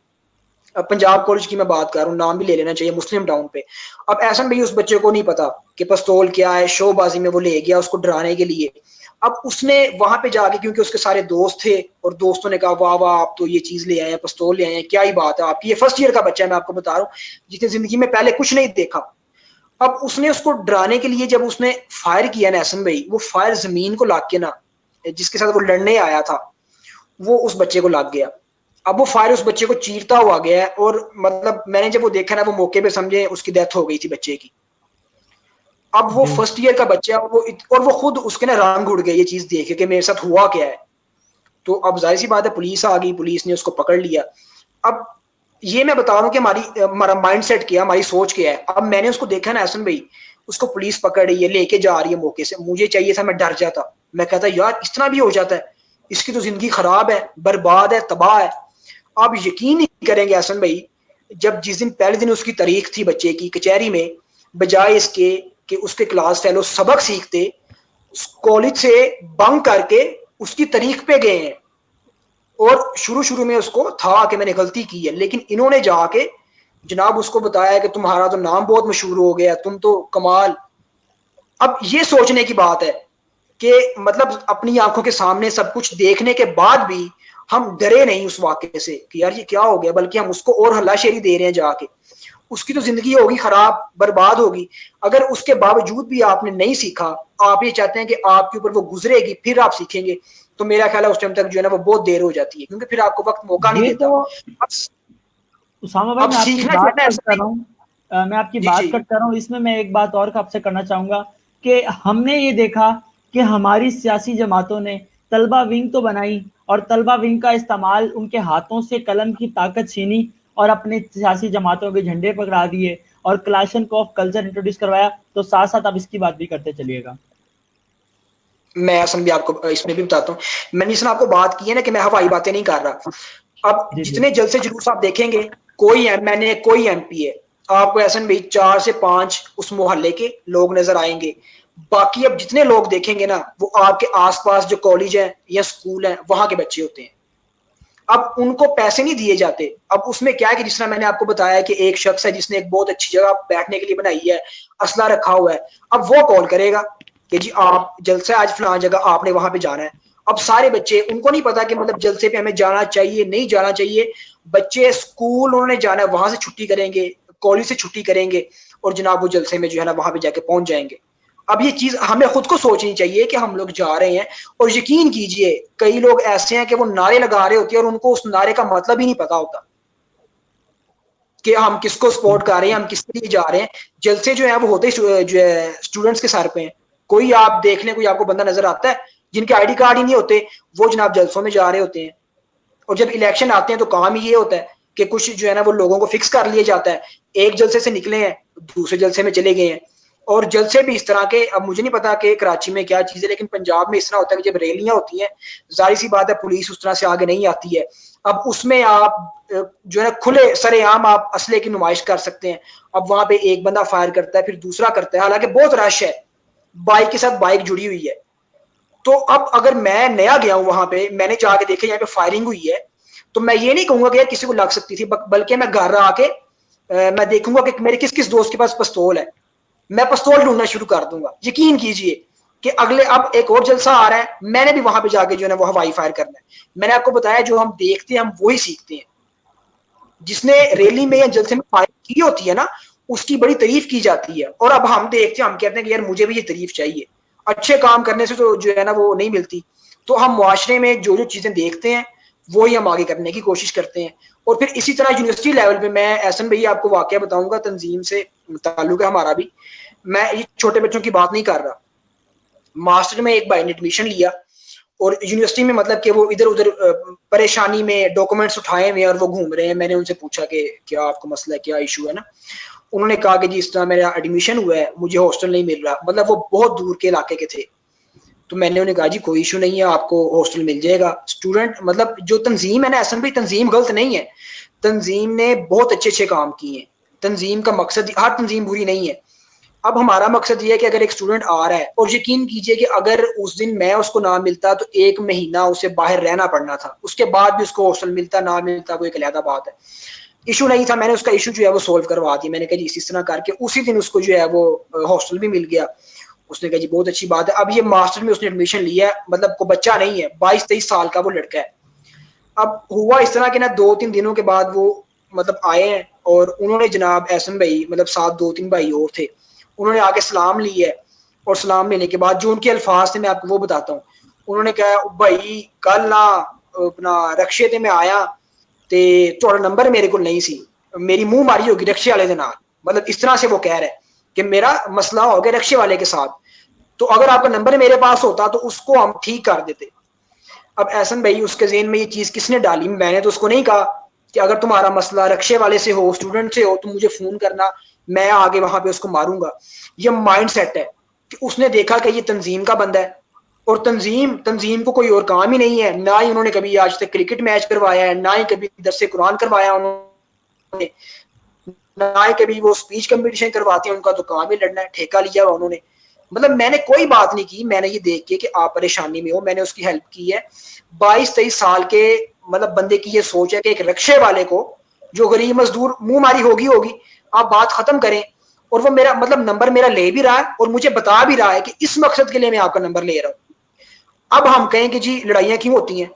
पंजाब कॉलेज की मैं बात कर रहा हूँ, नाम भी ले लेना चाहिए, मुस्लिम टाउन पे। अब ऐसा भाई उस बच्चे को नहीं पता कि पिस्तौल क्या है, शोबाजी में वो ले गया उसको डराने के लिए। अब उसने वहां पे जाके, क्योंकि उसके सारे दोस्त थे और दोस्तों ने कहा वाह वाह आप तो ये चीज ले आए हैं, पिस्तौल ले आए हैं, क्या ही बात है आपकी, ये फर्स्ट ईयर का बच्चा है मैं आपको बता रहा हूँ, जिसने जिंदगी में पहले कुछ नहीं देखा। अब उसने उसको डराने के लिए जब उसने फायर किया ना एहसन भाई, वो फायर जमीन को लाग के ना, जिसके साथ वो लड़ने आया था वो उस बच्चे को लाग गया। अब वो फायर उस बच्चे को चीरता हुआ गया है, और मतलब मैंने जब वो देखा ना, वो मौके पे समझे उसकी डेथ हो गई थी बच्चे की। अब वो जी फर्स्ट ईयर का बच्चा, और वो खुद उसके ना रंग उड़ गए ये चीज देख के कि मेरे साथ हुआ क्या है। तो अब जाहिर सी बात है पुलिस आ गई, पुलिस ने उसको पकड़ लिया। अब ये मैं बता रहा हूँ कि हमारा माइंड सेट क्या, हमारी सोच क्या है। अब मैंने उसको देखा ना एहसन भाई, उसको पुलिस पकड़ रही है, लेके जा रही है मौके से, मुझे चाहिए था मैं डर जाता, मैं कहता यार इस तरह भी हो जाता है, इसकी तो जिंदगी खराब है, बर्बाद है, तबाह है। आप यकीन नहीं करेंगे एहसन भाई, जब जिस दिन पहले दिन उसकी तारीख थी बच्चे की कचहरी में, बजाय इसके कि उसके क्लास फेलो सबक सीखते, कॉलेज से बंक करके उसकी तारीख पे गए हैं। और शुरू शुरू में उसको था कि मैंने गलती की है, लेकिन इन्होंने जाके जनाब उसको बताया कि तुम्हारा तो नाम बहुत मशहूर हो गया, तुम तो कमाल। अब ये सोचने की बात है कि मतलब अपनी आंखों के सामने सब कुछ देखने के बाद भी हम डरे नहीं उस वाकये से कि यार ये क्या हो गया, बल्कि हम उसको और हल्लाशेरी दे रहे हैं जाके। उसकी तो जिंदगी होगी खराब, बर्बाद होगी। अगर उसके बावजूद भी आपने नहीं सीखा, आप ये चाहते हैं कि आपके ऊपर वो गुजरेगी फिर आप सीखेंगे, तो मेरा ख्याल है उस टाइम तक जो है ना वो बहुत देर हो जाती है, क्योंकि फिर आपको वक्त मौका नहीं ये देता। तो अब उसामा भाई, अब मैं आपकी सीखना जो है बात ना कट ऐसा कर नहीं। रहा हूँ। मैं आपकी जी बात जी कट कर रहा हूँ, इसमें मैं एक बात और आपसे करना चाहूंगा कि हमने ये देखा कि हमारी सियासी जमातों ने तलबा विंग तो बनाई, और तलबा विंग का इस्तेमाल उनके हाथों से कलम की ताकत छीनी और अपने सियासी जमातों के झंडे पकड़ा दिए और क्लाशनकॉफ कल्चर इंट्रोड्यूस करवाया। तो साथ साथ आप इसकी बात भी करते चलिएगा। मैं असल भी आपको इसमें भी बताता हूँ। मैंने इसमें आपको बात की है ना कि मैं हवाई बातें नहीं कर रहा। अब जी जी जितने जलसे जुलूस आप देखेंगे, कोई एमएनए कोई एमपी है, आपको ऐसा भाई 4 से 5 उस मोहल्ले के लोग नजर आएंगे। बाकी अब जितने लोग देखेंगे ना, वो आपके आसपास जो कॉलेज है या स्कूल है वहां के बच्चे होते हैं। अब उनको पैसे नहीं दिए जाते। अब उसमें क्या है कि जिस तरह मैंने आपको बताया कि एक शख्स है जिसने एक बहुत अच्छी जगह बैठने के लिए बनाई है, असला रखा हुआ है, अब वो कॉल करेगा कि जी आप जलसे आज फलां जगह आपने वहां पे जाना है। अब सारे बच्चे, उनको नहीं पता कि मतलब जलसे पे हमें जाना चाहिए नहीं जाना चाहिए। बच्चे स्कूल उन्होंने जाना है, वहां से छुट्टी करेंगे, कॉलेज से छुट्टी करेंगे, और जनाब वो जलसे में जो है ना वहां पे जाके पहुंच जाएंगे। अब ये चीज हमें खुद को सोचनी चाहिए कि हम लोग जा रहे हैं। और यकीन कीजिए कई लोग ऐसे हैं कि वो नारे लगा रहे होते हैं और उनको उस नारे का मतलब ही नहीं पता होता कि हम किसको सपोर्ट कर रहे हैं, हम किसके लिए जा रहे हैं। जलसे जो है वो होते जो है स्टूडेंट्स के सर पे हैं। कोई आप देख लें, कोई आपको बंदा नजर आता है जिनके आईडी कार्ड ही नहीं होते, वो जनाब जलसों में जा रहे होते हैं। और जब इलेक्शन आते हैं तो काम ही ये होता है कि कुछ जो है ना वो लोगों को फिक्स कर लिया जाता है, एक जलसे से निकले हैं दूसरे जलसे में चले गए हैं। और जलसे भी इस तरह के, अब मुझे नहीं पता कि कराची में क्या चीज है, लेकिन पंजाब में इस तरह होता है कि जब रैलियां होती हैं, जाहिर सी बात है पुलिस उस तरह से आगे नहीं आती है। अब उसमें आप जो है खुले सरेआम आप असले की नुमाइश कर सकते हैं। अब वहां पे एक बंदा फायर करता है, फिर दूसरा करता है, हालांकि बहुत रश है, बाइक के साथ बाइक जुड़ी हुई है। तो अब अगर मैं नया गया हूं वहां पे, मैंने जाके देखा यहाँ पे फायरिंग हुई है, तो मैं ये नहीं कहूंगा कि यार किसी को लग सकती थी, बल्कि मैं घर आके मैं देखूंगा कि मेरे किस किस दोस्त के पास पिस्तौल है, मैं पिस्तौल ढूंढना शुरू कर दूंगा। यकीन कीजिए कि अगले अब एक और जलसा आ रहा है, मैंने भी वहां पे जाके जो है ना वो हवाई फायर करना है। मैंने आपको बताया जो हम देखते हैं हम वही सीखते हैं। जिसने रैली में या जलसे में फायर की होती है ना, उसकी बड़ी तारीफ की जाती है, और अब हम देखते हैं, हम कहते हैं कि यार मुझे भी ये तारीफ चाहिए। अच्छे काम करने से तो जो है ना वो नहीं मिलती। तो हम मुआशरे में जो जो चीजें देखते हैं वो ही हम आगे करने की कोशिश करते हैं। और फिर इसी तरह यूनिवर्सिटी लेवल पे मैं एहसन भैया आपको वाकया बताऊंगा, तंजीम से ताल्लुक है हमारा भी। मैं ये छोटे बच्चों की बात नहीं कर रहा। मास्टर में एक भाई ने एडमिशन लिया, और यूनिवर्सिटी में मतलब कि वो इधर उधर परेशानी में डॉक्यूमेंट्स उठाए हुए हैं और वो घूम रहे हैं। मैंने उनसे पूछा कि क्या आपको मसला है, क्या इशू है ना। उन्होंने कहा कि जी इस तरह मेरा एडमिशन हुआ है, मुझे हॉस्टल नहीं मिल रहा। मतलब वो बहुत दूर के इलाके के थे। तो मैंने उन्हें कहा जी कोई इशू नहीं है, आपको हॉस्टल मिल जाएगा। स्टूडेंट मतलब जो तंजीम है ना, ऐसा भी तंजीम गलत नहीं है, तंजीम ने बहुत अच्छे अच्छे काम किए हैं। तंजीम का मकसद, हर तंजीम बुरी नहीं है, अब हमारा मकसद ये है कि अगर एक स्टूडेंट आ रहा है, और यकीन कीजिए कि अगर उस दिन मैं उसको ना मिलता तो 1 महीना उसे बाहर रहना पड़ना था, उसके बाद भी उसको हॉस्टल मिलता ना मिलता वो एक अलग बात है, इशू नहीं था। मैंने उसका इशू जो है वो सोल्व करवा दिया, मैंने कहा जी इस तरह करके उसी दिन उसको जो है वो हॉस्टल भी मिल गया। उसने कहा जी बहुत अच्छी बात है। अब ये मास्टर में उसने एडमिशन लिया है, मतलब को बच्चा नहीं है, 22-23 साल का वो लड़का है। अब हुआ इस तरह के ना 2-3 दिनों के बाद वो मतलब आए हैं, और उन्होंने जनाब एहसन भाई, मतलब साथ 2-3 भाई और थे, उन्होंने आके सलाम ली है, और सलाम लेने के बाद जो उनके अल्फाज थे मैं आपको वो बताता हूँ। उन्होंने कहा भाई कल ना अपना रक्शे ते मैं आया ते थोड़ा नंबर मेरे को नहीं सी, मेरी मुंह मारी होगी रक्शे वाले के नाल, मतलब इस तरह से वो कह रहे हैं कि मेरा मसला हो गया रक्शे वाले के साथ, तो अगर आपका नंबर मेरे पास होता तो उसको हम ठीक कर देते। अब एहसन भाई उसके ज़हन में ये चीज़ किसने डाली, मैंने तो उसको नहीं कहा कि अगर तुम्हारा मसला रक्शे वाले से हो, स्टूडेंट से हो, तो मुझे फ़ोन करना, मैं आगे वहां पे उसको मारूंगा। ये माइंड सेट है कि उसने देखा कि ये तंजीम का बंदा है, और तंजीम तंजीम को कोई और काम ही नहीं है, ना ही उन्होंने कभी आज तक क्रिकेट मैच करवाया है, ना ही कभी दरसे कुरान करवाया उन्होंने, ना ही कभी वो स्पीच कंपटीशन करवाते हैं, उनका तो काम ही लड़ना है, ठेका लिया हुआ उन्होंने। मतलब मैंने कोई बात नहीं की, मैंने ये देख के कि आप परेशानी में हो मैंने उसकी हेल्प की है। 22-23 साल के मतलब बंदे की ये सोच है कि एक रिक्शे वाले को जो गरीब मजदूर मुंह मारी होगी आप बात खत्म करें, और वो मेरा मतलब नंबर मेरा ले भी रहा है और मुझे बता भी रहा है कि इस मकसद के लिए मैं आपका नंबर ले रहा हूं। अब हम कहें कि जी लड़ाइयां क्यों होती हैं,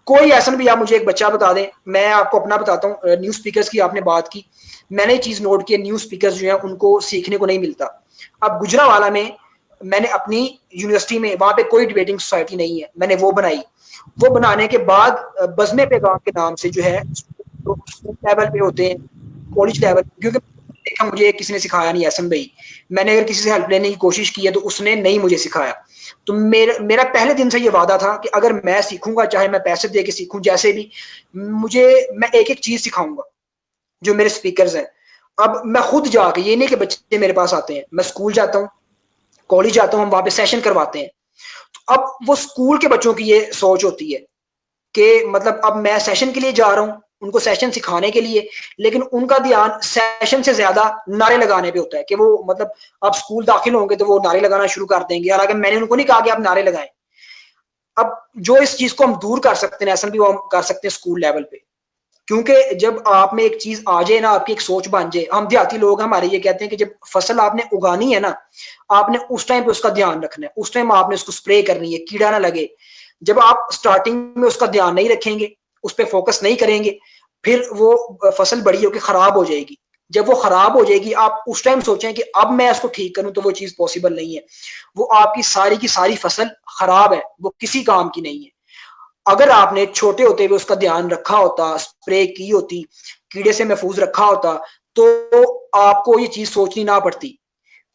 कोई ऐसा भी, आप मुझे एक बच्चा बता दें, मैं आपको अपना बताता हूँ। न्यूज स्पीकर्स की आपने बात की, मैंने चीज नोट की, न्यूज स्पीकर्स जो है उनको सीखने को नहीं मिलता। अब गुजरावाला में मैंने अपनी यूनिवर्सिटी में, वहां पे कोई डिबेटिंग सोसाइटी नहीं है, मैंने वो बनाई। वो बनाने के बाद बजमे पैगाम के नाम से जो है स्कूल लेवल पे होते हैं, कॉलेज लेवल, क्योंकि देखा मुझे किसी ने सिखाया नहीं एसएम भाई, मैंने अगर किसी से हेल्प लेने की कोशिश की है तो उसने नहीं मुझे सिखाया। तो मेरा पहले दिन से ये वादा था कि अगर मैं सीखूंगा, चाहे मैं पैसे दे के सीखूं, जैसे भी मुझे, मैं एक एक चीज सिखाऊंगा जो मेरे स्पीकर्स हैं। अब मैं खुद जाके, ये नहीं कि बच्चे मेरे पास आते हैं, मैं स्कूल जाता हूँ, कॉलेज जाता हूँ, हम वहां पे सेशन करवाते हैं। तो अब वो स्कूल के बच्चों की ये सोच होती है कि मतलब अब मैं सेशन के लिए जा रहा हूँ, उनको सेशन सिखाने के लिए, लेकिन उनका ध्यान सेशन से ज्यादा नारे लगाने पे होता है कि वो मतलब आप स्कूल दाखिल होंगे तो वो नारे लगाना शुरू कर देंगे, हालांकि मैंने उनको नहीं कहा कि आप नारे लगाएं। अब जो इस चीज को हम दूर कर सकते हैं, ऐसा भी वो हम कर सकते हैं स्कूल लेवल पे, क्योंकि जब आप में एक चीज आ जाए ना, आपकी एक सोच बन जाए, हम देहाती लोग हमारे ये कहते हैं कि जब फसल आपने उगानी है ना, आपने उस टाइम पे उसका ध्यान रखना है, उस टाइम आपने उसको स्प्रे करनी है, कीड़ा ना लगे। जब आप स्टार्टिंग में उसका ध्यान नहीं रखेंगे, उस पर फोकस नहीं करेंगे, फिर वो फसल बड़ी होकर खराब हो जाएगी। जब वो खराब हो जाएगी, आप उस टाइम सोचें कि अब मैं इसको ठीक करूं, तो वो चीज पॉसिबल नहीं है। वो आपकी सारी की सारी फसल खराब है, वो किसी काम की नहीं है। अगर आपने छोटे होते हुए उसका ध्यान रखा होता, स्प्रे की होती, कीड़े से महफूज रखा होता, तो आपको ये चीज सोचनी ना पड़ती।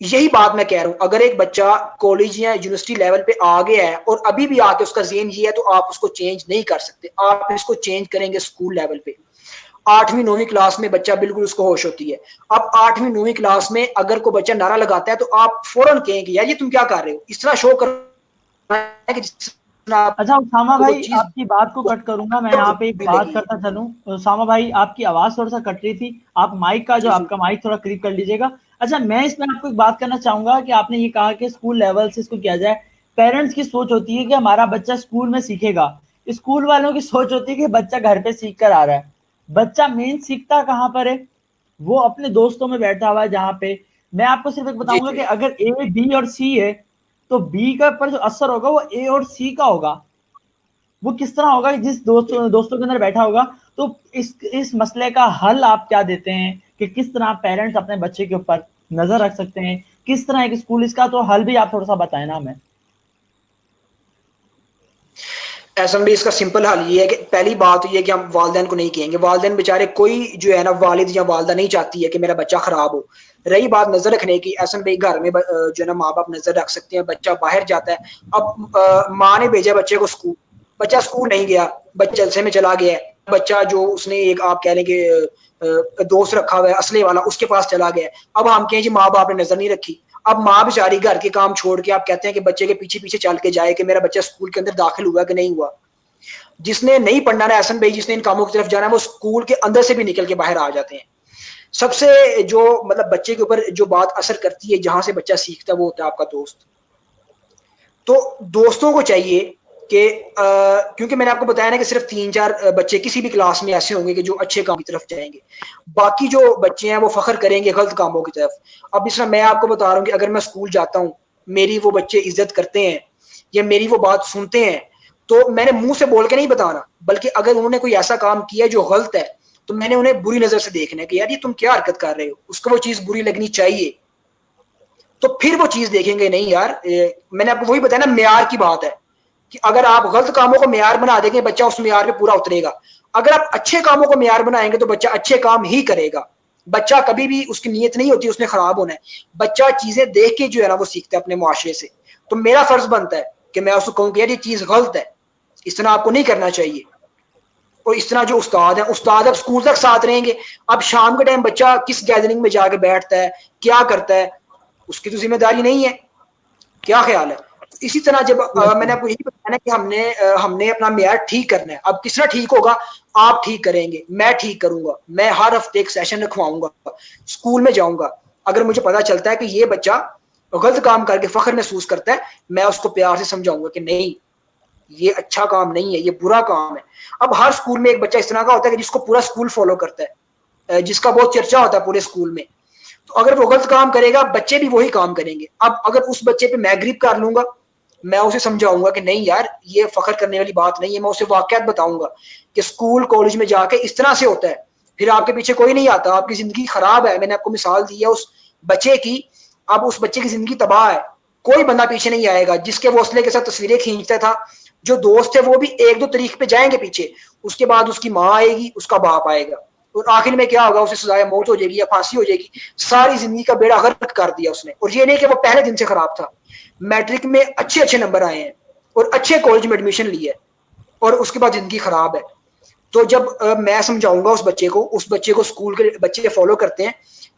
यही बात मैं कह रहा हूं, अगर एक बच्चा कॉलेज या यूनिवर्सिटी लेवल पे आ गया है और अभी भी आके उसका ज़हन ये है, तो आप उसको चेंज नहीं कर सकते, आप इसको चेंज करेंगे स्कूल लेवल पे। 8वीं 9वीं क्लास में बच्चा बिल्कुल उसको होश होती है। अब 8वीं 9वीं क्लास में अगर कोई बच्चा नारा लगाता है तो आप फौरन कहेंगे यार ये तुम क्या कर रहे हो, इस तरह शो करना है कि जिस तरह अच्छा उसामा आपको वो भाई, चीज आपकी बात को कट करूंगा, मैं यहाँ पे एक बात मिलेगी। करता चलूं। उसामा भाई आपकी आवाज थोड़ा सा कट रही थी, आप माइक का जो जी जी आपका माइक थोड़ा करीब कर लीजिएगा। अच्छा मैं इसमें आपको एक बात करना चाहूंगा कि आपने ये कहा कि स्कूल लेवल से इसको किया जाए। पेरेंट्स की सोच होती है कि हमारा बच्चा स्कूल में सीखेगा, स्कूल वालों की सोच होती है कि बच्चा घर पे सीख कर आ रहा है। बच्चा मेन सीखता कहाँ पर है, वो अपने दोस्तों में बैठा हुआ है जहाँ पे। मैं आपको सिर्फ एक जी बताऊंगा जी कि अगर ए बी और सी है, तो बी का पर जो असर होगा वो ए और सी का होगा। वो किस तरह होगा, जिस दोस्तों के अंदर बैठा होगा। तो इस मसले का हल आप क्या देते हैं कि किस तरह पेरेंट्स अपने बच्चे के ऊपर नजर रख सकते हैं, किस तरह एक स्कूल, इसका तो हल भी आप थोड़ा सा बताएं ना हमें। ऐसा भी इसका सिंपल हल ये है कि पहली बात ये है कि हम वालदेन को नहीं कहेंगे, वालदेन बेचारे कोई जो है ना वालिद या वालदा नहीं चाहती है कि मेरा बच्चा खराब हो। रही बात नजर रखने की, ऐसा भाई घर में जो है ना माँ बाप नजर रख सकते हैं, बच्चा बाहर जाता है। अब माँ ने भेजा बच्चे को स्कूल, बच्चा स्कूल नहीं गया, बच्चा जलसे में चला गया, बच्चा जो उसने एक आप कह लें कि दोस्त रखा हुआ है असली वाला, उसके पास चला गया। अब हम कहें जी माँ बाप ने नजर नहीं रखी। अब माँ बेचारी घर के काम छोड़ के आप कहते हैं कि बच्चे के पीछे पीछे चल के जाए कि मेरा बच्चा स्कूल के अंदर दाखिल हुआ कि नहीं हुआ। जिसने नहीं पढ़ना ना एहसन भाई, जिसने इन कामों की तरफ जाना है, वो स्कूल के अंदर से भी निकल के बाहर आ जाते हैं। सबसे जो मतलब बच्चे के ऊपर जो बात असर करती है, जहां से बच्चा सीखता है, वो होता है आपका दोस्त। तो दोस्तों को चाहिए कि क्योंकि मैंने आपको बताया ना कि सिर्फ 3-4 बच्चे किसी भी क्लास में ऐसे होंगे कि जो अच्छे काम की तरफ जाएंगे, बाकी जो बच्चे हैं वो फखर करेंगे गलत कामों की तरफ। अब इस तरह मैं आपको बता रहा हूँ कि अगर मैं स्कूल जाता हूँ, मेरी वो बच्चे इज्जत करते हैं या मेरी वो बात सुनते हैं, तो मैंने मुंह से बोल के नहीं बताना, बल्कि अगर उन्होंने कोई ऐसा काम किया जो गलत है, तो मैंने उन्हें बुरी नजर से देखना है कि यार ये तुम क्या हरकत कर रहे हो, उसको वो चीज बुरी लगनी चाहिए, तो फिर वो चीज देखेंगे। नहीं यार, मैंने आपको वही बताया ना, म्यार की बात है कि अगर आप गलत कामों को म्यार बना देंगे, बच्चा उस म्यार पे पूरा उतरेगा। अगर आप अच्छे कामों को म्यार बनाएंगे तो बच्चा अच्छे काम ही करेगा। बच्चा कभी भी, उसकी नीयत नहीं होती उसने खराब होना है, बच्चा चीजें देख के जो है ना वो सीखता है अपने मुआशरे से। तो मेरा फर्ज बनता है कि मैं उसको कहूँ कि यार ये चीज गलत है, इस तरह आपको नहीं करना चाहिए। और इस तरह जो उस्ताद है, उस्ताद अब स्कूल तक साथ रहेंगे, अब शाम के टाइम बच्चा किस गैदरिंग में जाके बैठता है, क्या करता है, उसकी तो जिम्मेदारी नहीं है। क्या ख्याल है? इसी तरह जब मैंने आपको यही बताया ना कि हमने अपना मेयार ठीक करना है। अब किस तरह ठीक होगा? आप ठीक करेंगे, मैं ठीक करूंगा, मैं हर हफ्ते एक सेशन रखवाऊंगा, स्कूल में जाऊंगा। अगर मुझे पता चलता है कि ये बच्चा गलत काम करके फख्र महसूस करता है, मैं उसको प्यार से समझाऊंगा कि नहीं, ये अच्छा काम नहीं है, ये बुरा काम है। अब हर स्कूल में एक बच्चा इस तरह का होता है कि जिसको पूरा स्कूल फॉलो करता है, जिसका बहुत चर्चा होता है पूरे स्कूल में। तो अगर वो गलत काम करेगा, बच्चे भी वही काम करेंगे। अब अगर उस बच्चे पे मैं ग्रिप कर लूंगा, मैं उसे समझाऊंगा कि नहीं यार ये फखर करने वाली बात नहीं है, मैं उसे वाकयात बताऊंगा कि स्कूल कॉलेज में जाके इस तरह से होता है, फिर आपके पीछे कोई नहीं आता, आपकी जिंदगी खराब है। मैंने आपको मिसाल दी है उस बच्चे की, अब उस बच्चे की जिंदगी तबाह है, कोई बंदा पीछे नहीं आएगा। जिसके वो असले के साथ तस्वीरें खींचता था, जो दोस्त है, वो भी 1-2 तारीख पे जाएंगे पीछे, उसके बाद उसकी माँ आएगी, उसका बाप आएगा, और आखिर में क्या होगा? उसे सजाए मौत हो जाएगी या फांसी हो जाएगी। सारी जिंदगी का बेड़ा गर्क कर दिया उसने। और ये नहीं कि वो पहले दिन से खराब था, मैट्रिक में अच्छे अच्छे नंबर आए हैं और अच्छे कॉलेज में एडमिशन लिया है, और उसके बाद जिंदगी खराब है। तो जब मैं समझाऊंगा उस बच्चे को स्कूल के बच्चे फॉलो करते हैं,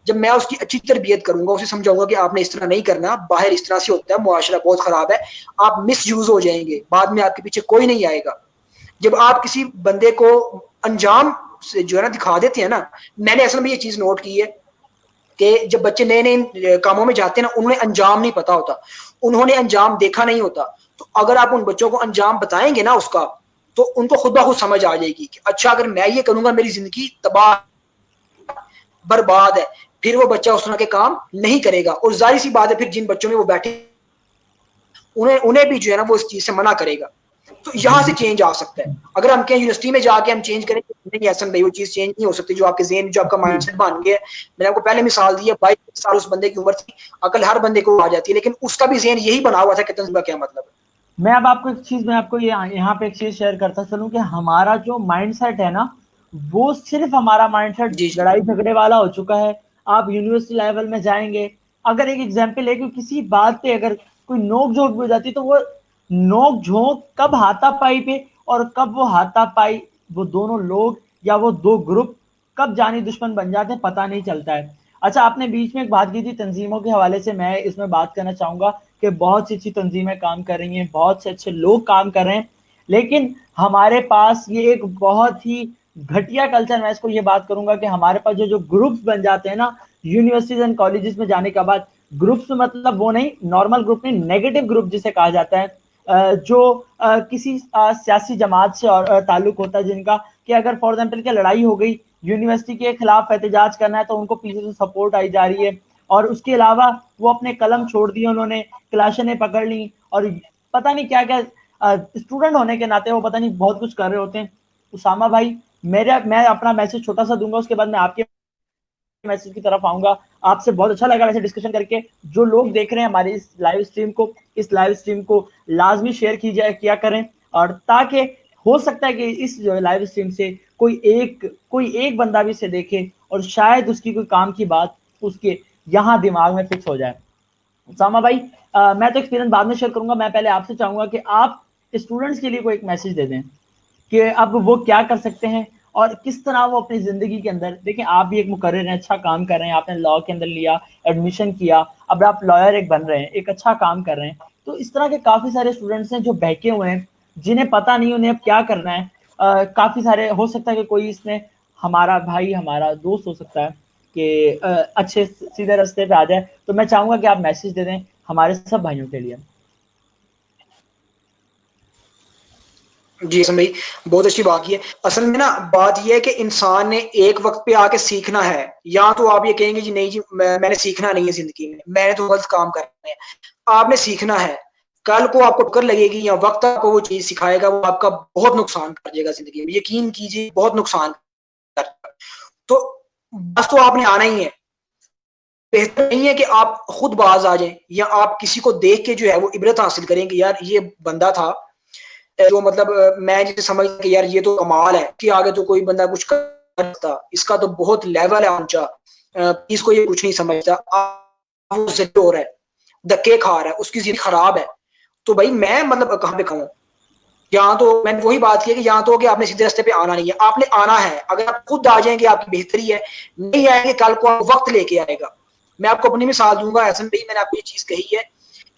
जब मैं उसकी अच्छी तरबियत करूंगा, उसे समझाऊंगा कि आपने इस तरह नहीं करना, बाहर इस तरह से होता है, मुआशरा बहुत खराब है, आप मिस यूज हो जाएंगे, बाद में आपके पीछे कोई नहीं आएगा। जब आप किसी बंदे को अंजाम से जो है ना दिखा देते हैं ना, मैंने असल में ये चीज नोट की है कि जब बच्चे नए नए कामों में जाते हैं ना, उन्हें अंजाम नहीं पता होता, उन्होंने अंजाम देखा नहीं होता। तो अगर आप उन बच्चों को अंजाम बताएंगे ना उसका, तो उनको खुद ब खुद समझ आ जाएगी कि अच्छा अगर मैं ये करूंगा मेरी जिंदगी तबाह बर्बाद है, फिर वो बच्चा उस तरह के काम नहीं करेगा। और जाहिर सी बात है, फिर जिन बच्चों में वो बैठे उन्हें उन्हें भी जो है ना वो इस चीज से मना करेगा। तो यहाँ से चेंज आ सकता है। अगर हम कहीं यूनिवर्सिटी में जाके हम चेंज करें, नहीं ऐसा नहीं, वो चीज चेंज नहीं हो सकती जो आपके ज़हन, जो आपका माइंडसेट बन गया है। मैंने आपको पहले मिसाल दी है, 22 साल उस बंदे की उम्र थी, अकल हर बंदे को आ जाती है, लेकिन उसका भी ज़हन यही बना हुआ था कि तंजीम का क्या मतलब है। मैं अब आपको एक चीज, मैं आपको यहाँ पे एक चीज शेयर करता चलूं कि हमारा जो माइंडसेट है ना, वो सिर्फ हमारा माइंडसेट जी जी लड़ाई झगड़े वाला हो चुका है। आप यूनिवर्सिटी लेवल में जाएंगे, अगर एक एग्जाम्पल है कि किसी बात पे अगर कोई नोक झोंक भी हो जाती, तो वो नोक झोंक कब हाथापाई पे और कब वो हाथापाई, वो दोनों लोग या वो दो ग्रुप कब जानी दुश्मन बन जाते हैं पता नहीं चलता है। अच्छा, आपने बीच में एक बात की थी तंजीमों के हवाले से, मैं इसमें बात करना चाहूंगा कि बहुत सी अच्छी तंजीमें काम कर रही हैं, बहुत से अच्छे लोग काम कर रहे हैं, लेकिन हमारे पास ये एक बहुत ही घटिया कल्चर, मैं इसको ये बात करूंगा कि हमारे पास जो जो ग्रुप्स बन जाते हैं ना यूनिवर्सिटीज एंड कॉलेजेस में जाने के बाद, ग्रुप्स मतलब वो नहीं, नॉर्मल ग्रुप नहीं, नेगेटिव ग्रुप जिसे कहा जाता है, जो किसी सियासी जमात से और ताल्लुक होता है, जिनका कि अगर फॉर एग्जाम्पल की लड़ाई हो गई, यूनिवर्सिटी के खिलाफ एहतजाज करना है, तो उनको पीछे से सपोर्ट आई जा रही है, और उसके अलावा वो अपने कलम छोड़ दिए, उन्होंने क्लाशनें पकड़ ली, और पता नहीं क्या क्या, स्टूडेंट होने के नाते वो पता नहीं बहुत कुछ कर रहे होते हैं। उसामा भाई, मैं अपना मैसेज छोटा सा दूंगा, उसके बाद मैं आपके मैसेज की तरफ आऊंगा। आपसे बहुत अच्छा लगा वैसे डिस्कशन करके। जो लोग देख रहे हैं हमारी इस लाइव स्ट्रीम को लाजमी शेयर किया करें, और ताकि हो सकता है कि इस जो लाइव स्ट्रीम से कोई एक बंदा भी इसे देखे, और शायद उसकी कोई काम की बात उसके यहाँ दिमाग में फिक्स हो जाए। सामा भाई, मैं तो एक्सपीरियंस बाद में शेयर करूंगा, मैं पहले आपसे चाहूंगा कि आप स्टूडेंट्स के लिए कोई एक मैसेज दे दें कि अब वो क्या कर सकते हैं, और किस तरह वो अपनी जिंदगी के अंदर, देखिए आप भी एक मुकर्रिर हैं, अच्छा काम कर रहे हैं, आपने लॉ के अंदर लिया, एडमिशन किया, अब आप लॉयर एक बन रहे हैं, एक अच्छा काम कर रहे हैं। तो इस तरह के काफी सारे स्टूडेंट्स हैं जो बहके हुए हैं, जिन्हें पता नहीं उन्हें अब क्या करना है। काफी सारे, हो सकता है कि कोई इसमें हमारा भाई, हमारा दोस्त हो सकता है, कि अच्छे सीधे रास्ते पे आ जाए। तो मैं चाहूंगा कि आप मैसेज दे दें हमारे सब भाइयों के लिए। जी हसन भाई, बहुत अच्छी बात की है। असल में ना बात यह है कि इंसान ने एक वक्त पे आके सीखना है। या तो आप ये कहेंगे जी नहीं जी मैंने सीखना नहीं है जिंदगी में, मैंने तो गलत काम करने हैं। आपने सीखना है। कल को आपको ठोकर लगेगी या वक्त आपको वो चीज सिखाएगा, वो आपका बहुत नुकसान कर देगा जिंदगी में, यकीन कीजिए बहुत नुकसान कर। तो बस तो आपने आना ही है। बेहतर नहीं है कि आप खुद बाज आ जाएं या आप किसी को देख के जो है वो इबरत हासिल करेंगे, यार ये बंदा था जो मतलब मैं जिसे समझ कि यार ये तो कमाल है कि आगे तो कोई बंदा कुछ कर सकता, इसका तो बहुत लेवल है ऊंचा, इसको ये कुछ नहीं समझता, वो ज़िद्दोर है, धक्के खा रहा है, उसकी जिंदगी खराब है। तो भाई मैं मतलब कहाँ पे खाऊं? यहाँ तो मैंने वही बात की है कि यहाँ तो कि आपने सीधे रास्ते पे आना नहीं है, आपने आना है। अगर आप खुद आ जाएंगे आपकी बेहतरी है, नहीं आएंगे कल को आप वक्त लेके आएगा। मैं आपको अपनी मिसाल दूंगा एहसन भाई, मैंने आपको ये चीज कही है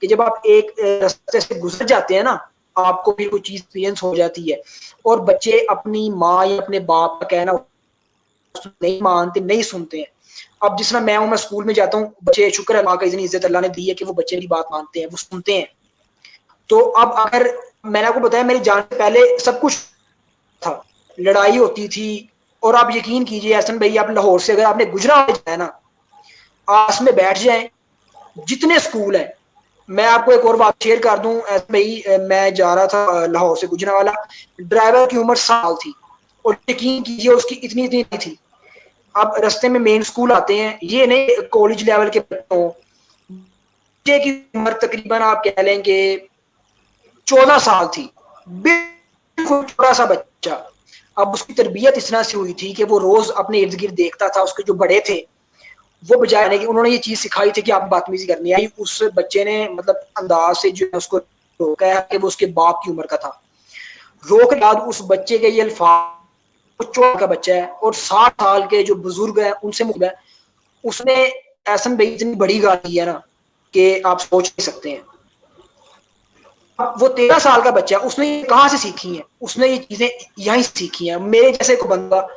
कि जब आप एक रास्ते से गुजर जाते हैं ना, आपको फिर वो चीज एक्सपीरियंस हो जाती है। और बच्चे अपनी माँ या अपने बाप का कहना नहीं मानते, नहीं सुनते हैं। अब जिस तरह मैं हूँ, मैं स्कूल में जाता हूँ, बच्चे शुक्र है माँ का इतनी इज्जत अल्लाह ने दी है कि वो बच्चे मेरी बात मानते हैं, वो सुनते हैं। तो अब अगर मैंने आपको बताया मेरी जान से पहले सब कुछ था, लड़ाई होती थी। और आप यकीन कीजिए एहसन भाई, आप लाहौर से अगर आपने गुजरात जाए ना, आस में बैठ जाए, जितने स्कूल हैं, मैं आपको एक और बात शेयर कर दूं एहसन भाई, मैं जा रहा था लाहौर से गुजरावाला, ड्राइवर की उम्र 7 साल थी और यकीन कीजिए उसकी इतनी इतनी थी। अब रास्ते में मेन स्कूल आते हैं, ये नहीं कॉलेज लेवल के बच्चों, बच्चे की उम्र तकरीबन आप कह लेंगे 14 साल थी, बिल्कुल छोटा सा बच्चा। अब उसकी तरबियत इस तरह से हुई थी कि वो रोज अपने इर्द गिर्द देखता था, उसके जो बड़े थे वो बजाय कि उन्होंने ये चीज सिखाई थी कि आप बदतमीजी करनी आई, उस बच्चे ने मतलब अंदाज से जो है उसको रोका है कि वो उसके बाप की उम्र का था। रोक के बाद उस बच्चे के ये अल्फाज, 14 का बच्चा है और 60 साल के जो बुजुर्ग है उनसे मुख है, उसने एहसन भाई इतनी बड़ी गाली है ना कि आप सोच नहीं सकते हैं। वो 13 साल का बच्चा है, उसने ये कहाँ से सीखी है? उसने ये चीजें यहीं सीखी हैं। मेरे जैसे को बंदा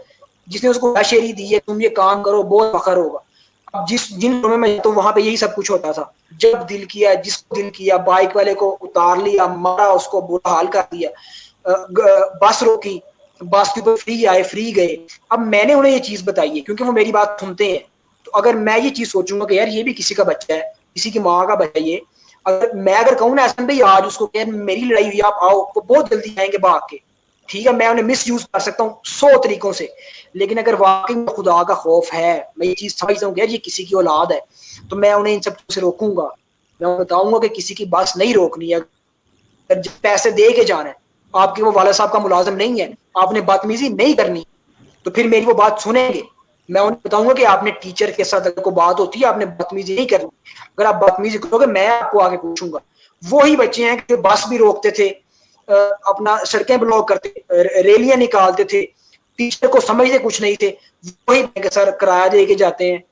जिसने उसको बशेरी दी है, तुम ये काम करो बहुत फखर होगा। अब जिन में मैं तो वहां पे यही सब कुछ होता था, जब दिल किया जिसको दिल किया, बाइक वाले को उतार लिया, मारा, उसको बुरा हाल कर दिया, बस रोकी, बस के ऊपर फ्री आए फ्री गए। अब मैंने उन्हें ये चीज बताई है क्योंकि वो मेरी बात सुनते हैं। तो अगर मैं ये चीज सोचूंगा कि यार ये भी किसी का बच्चा है, किसी की माँ का बच्चा, ये अगर कहूँ ना एहसन भाई आज उसको यार मेरी लड़ाई हुई आप आओ, वो बहुत जल्दी आएंगे भाग के। ठीक है, मैं उन्हें मिस यूज कर सकता हूँ 100 तरीकों से, लेकिन अगर वाकई में खुदा का खौफ है, मैं ये चीज समझता हूँ कि यार ये किसी की औलाद है, तो मैं उन्हें इन सब से रोकूंगा। मैं बताऊंगा कि किसी की बस नहीं रोकनी है। अगर पैसे दे के जाना है, आपके वो वाला साहब का मुलाजिम नहीं है, आपने बदतमीजी नहीं करनी, तो फिर मेरी वो बात सुनेंगे। मैं उन्हें बताऊंगा कि आपने टीचर के साथ अगर कोई बात होती है आपने बदतमीजी नहीं करनी, अगर आप बदतमीजी करोगे मैं आपको आगे पूछूंगा। वही बच्चे हैं कि बस भी रोकते थे, अपना सड़कें ब्लॉक करते, रैलियां निकालते थे, टीचर को समझते कुछ नहीं थे, वही सर किराया दे के जाते हैं।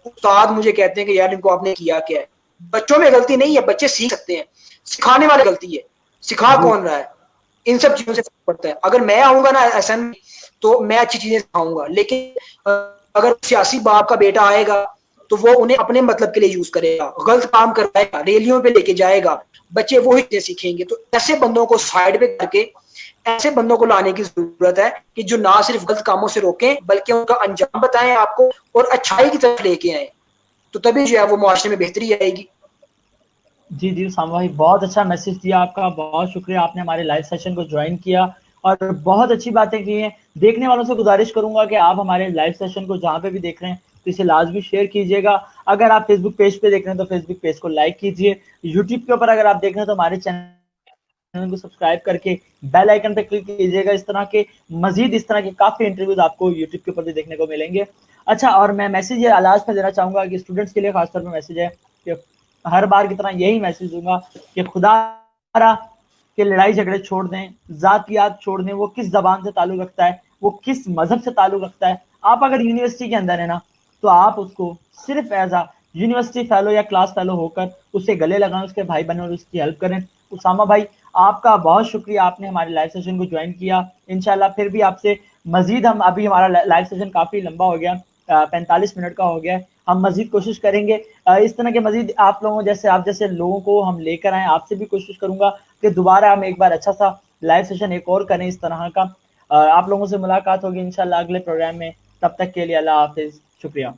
उस्ताद मुझे कहते हैं कि यार इनको आपने किया क्या है? बच्चों में गलती नहीं है, बच्चे सीख सकते हैं, सिखाने वाले गलती है, सिखा कौन रहा है? इन सब चीजों से फर्क पड़ता है। अगर मैं आऊंगा ना ऐसा तो मैं अच्छी चीजें सिखाऊंगा, लेकिन अगर सियासी बाप का बेटा आएगा तो वो उन्हें अपने मतलब के लिए यूज करेगा, गलत काम करवाएगा, रैलियों पे लेके जाएगा, बच्चे वही चीजें सीखेंगे। तो ऐसे बंदों को साइड पे करके ऐसे बंदों को लाने की जरूरत है कि जो ना सिर्फ गलत कामों से रोकें बल्कि उनका अंजाम बताएं आपको और अच्छाई की तरफ लेके आए। तो तभी जो है वो मुआशरे में बेहतरी आएगी। जी जी उसामा भाई, बहुत अच्छा मैसेज दिया आपका, बहुत शुक्रिया आपने हमारे लाइव सेशन को ज्वाइन किया और बहुत अच्छी बातें की हैं। देखने वालों से गुजारिश करूंगा कि आप हमारे लाइव सेशन को जहाँ पे भी देख रहे हैं तो इसे लाजमी शेयर कीजिएगा। अगर आप फेसबुक पेज पे देख रहे हैं तो फेसबुक पेज को लाइक कीजिए। यूट्यूब के ऊपर अगर आप देख रहे हैं तो हमारे चैनल को सब्सक्राइब करके बेल आइकन पे क्लिक कीजिएगा। इस तरह के मजीद इस तरह के काफी इंटरव्यूज आपको यूट्यूब के ऊपर भी देखने को मिलेंगे। अच्छा, और मैं मैसेज ये लास्ट में देना चाहूंगा कि स्टूडेंट्स के लिए खासतौर पर मैसेज है कि हर बार की तरह यही मैसेज दूंगा कि खुदा के लड़ाई झगड़े छोड़ दें, जातियात छोड़ दें। वो किस जबान से ताल्लुक रखता है, वो किस मजहब से ताल्लुक रखता है, आप अगर यूनिवर्सिटी के अंदर है ना तो आप उसको सिर्फ एज आ यूनिवर्सिटी फेलो या क्लास फेलो होकर उससे गले लगाएं, उसके भाई बने और उसकी हेल्प करें। उसामा भाई, आपका बहुत शुक्रिया, आपने हमारे लाइव सेशन को ज्वाइन किया। इंशाल्लाह फिर भी आपसे मजीद हम, अभी हमारा लाइव सेशन काफी लंबा हो गया, 45 मिनट का हो गया है। हम मजीद कोशिश करेंगे इस तरह के मजीद आप लोगों जैसे आप जैसे लोगों को हम लेकर आए। आपसे भी कोशिश करूंगा कि दोबारा हम एक बार अच्छा सा लाइव सेशन एक और करें इस तरह का। आप लोगों से मुलाकात होगी इंशाल्लाह अगले प्रोग्राम में। तब तक के लिए अल्लाह हाफिज, शुक्रिया।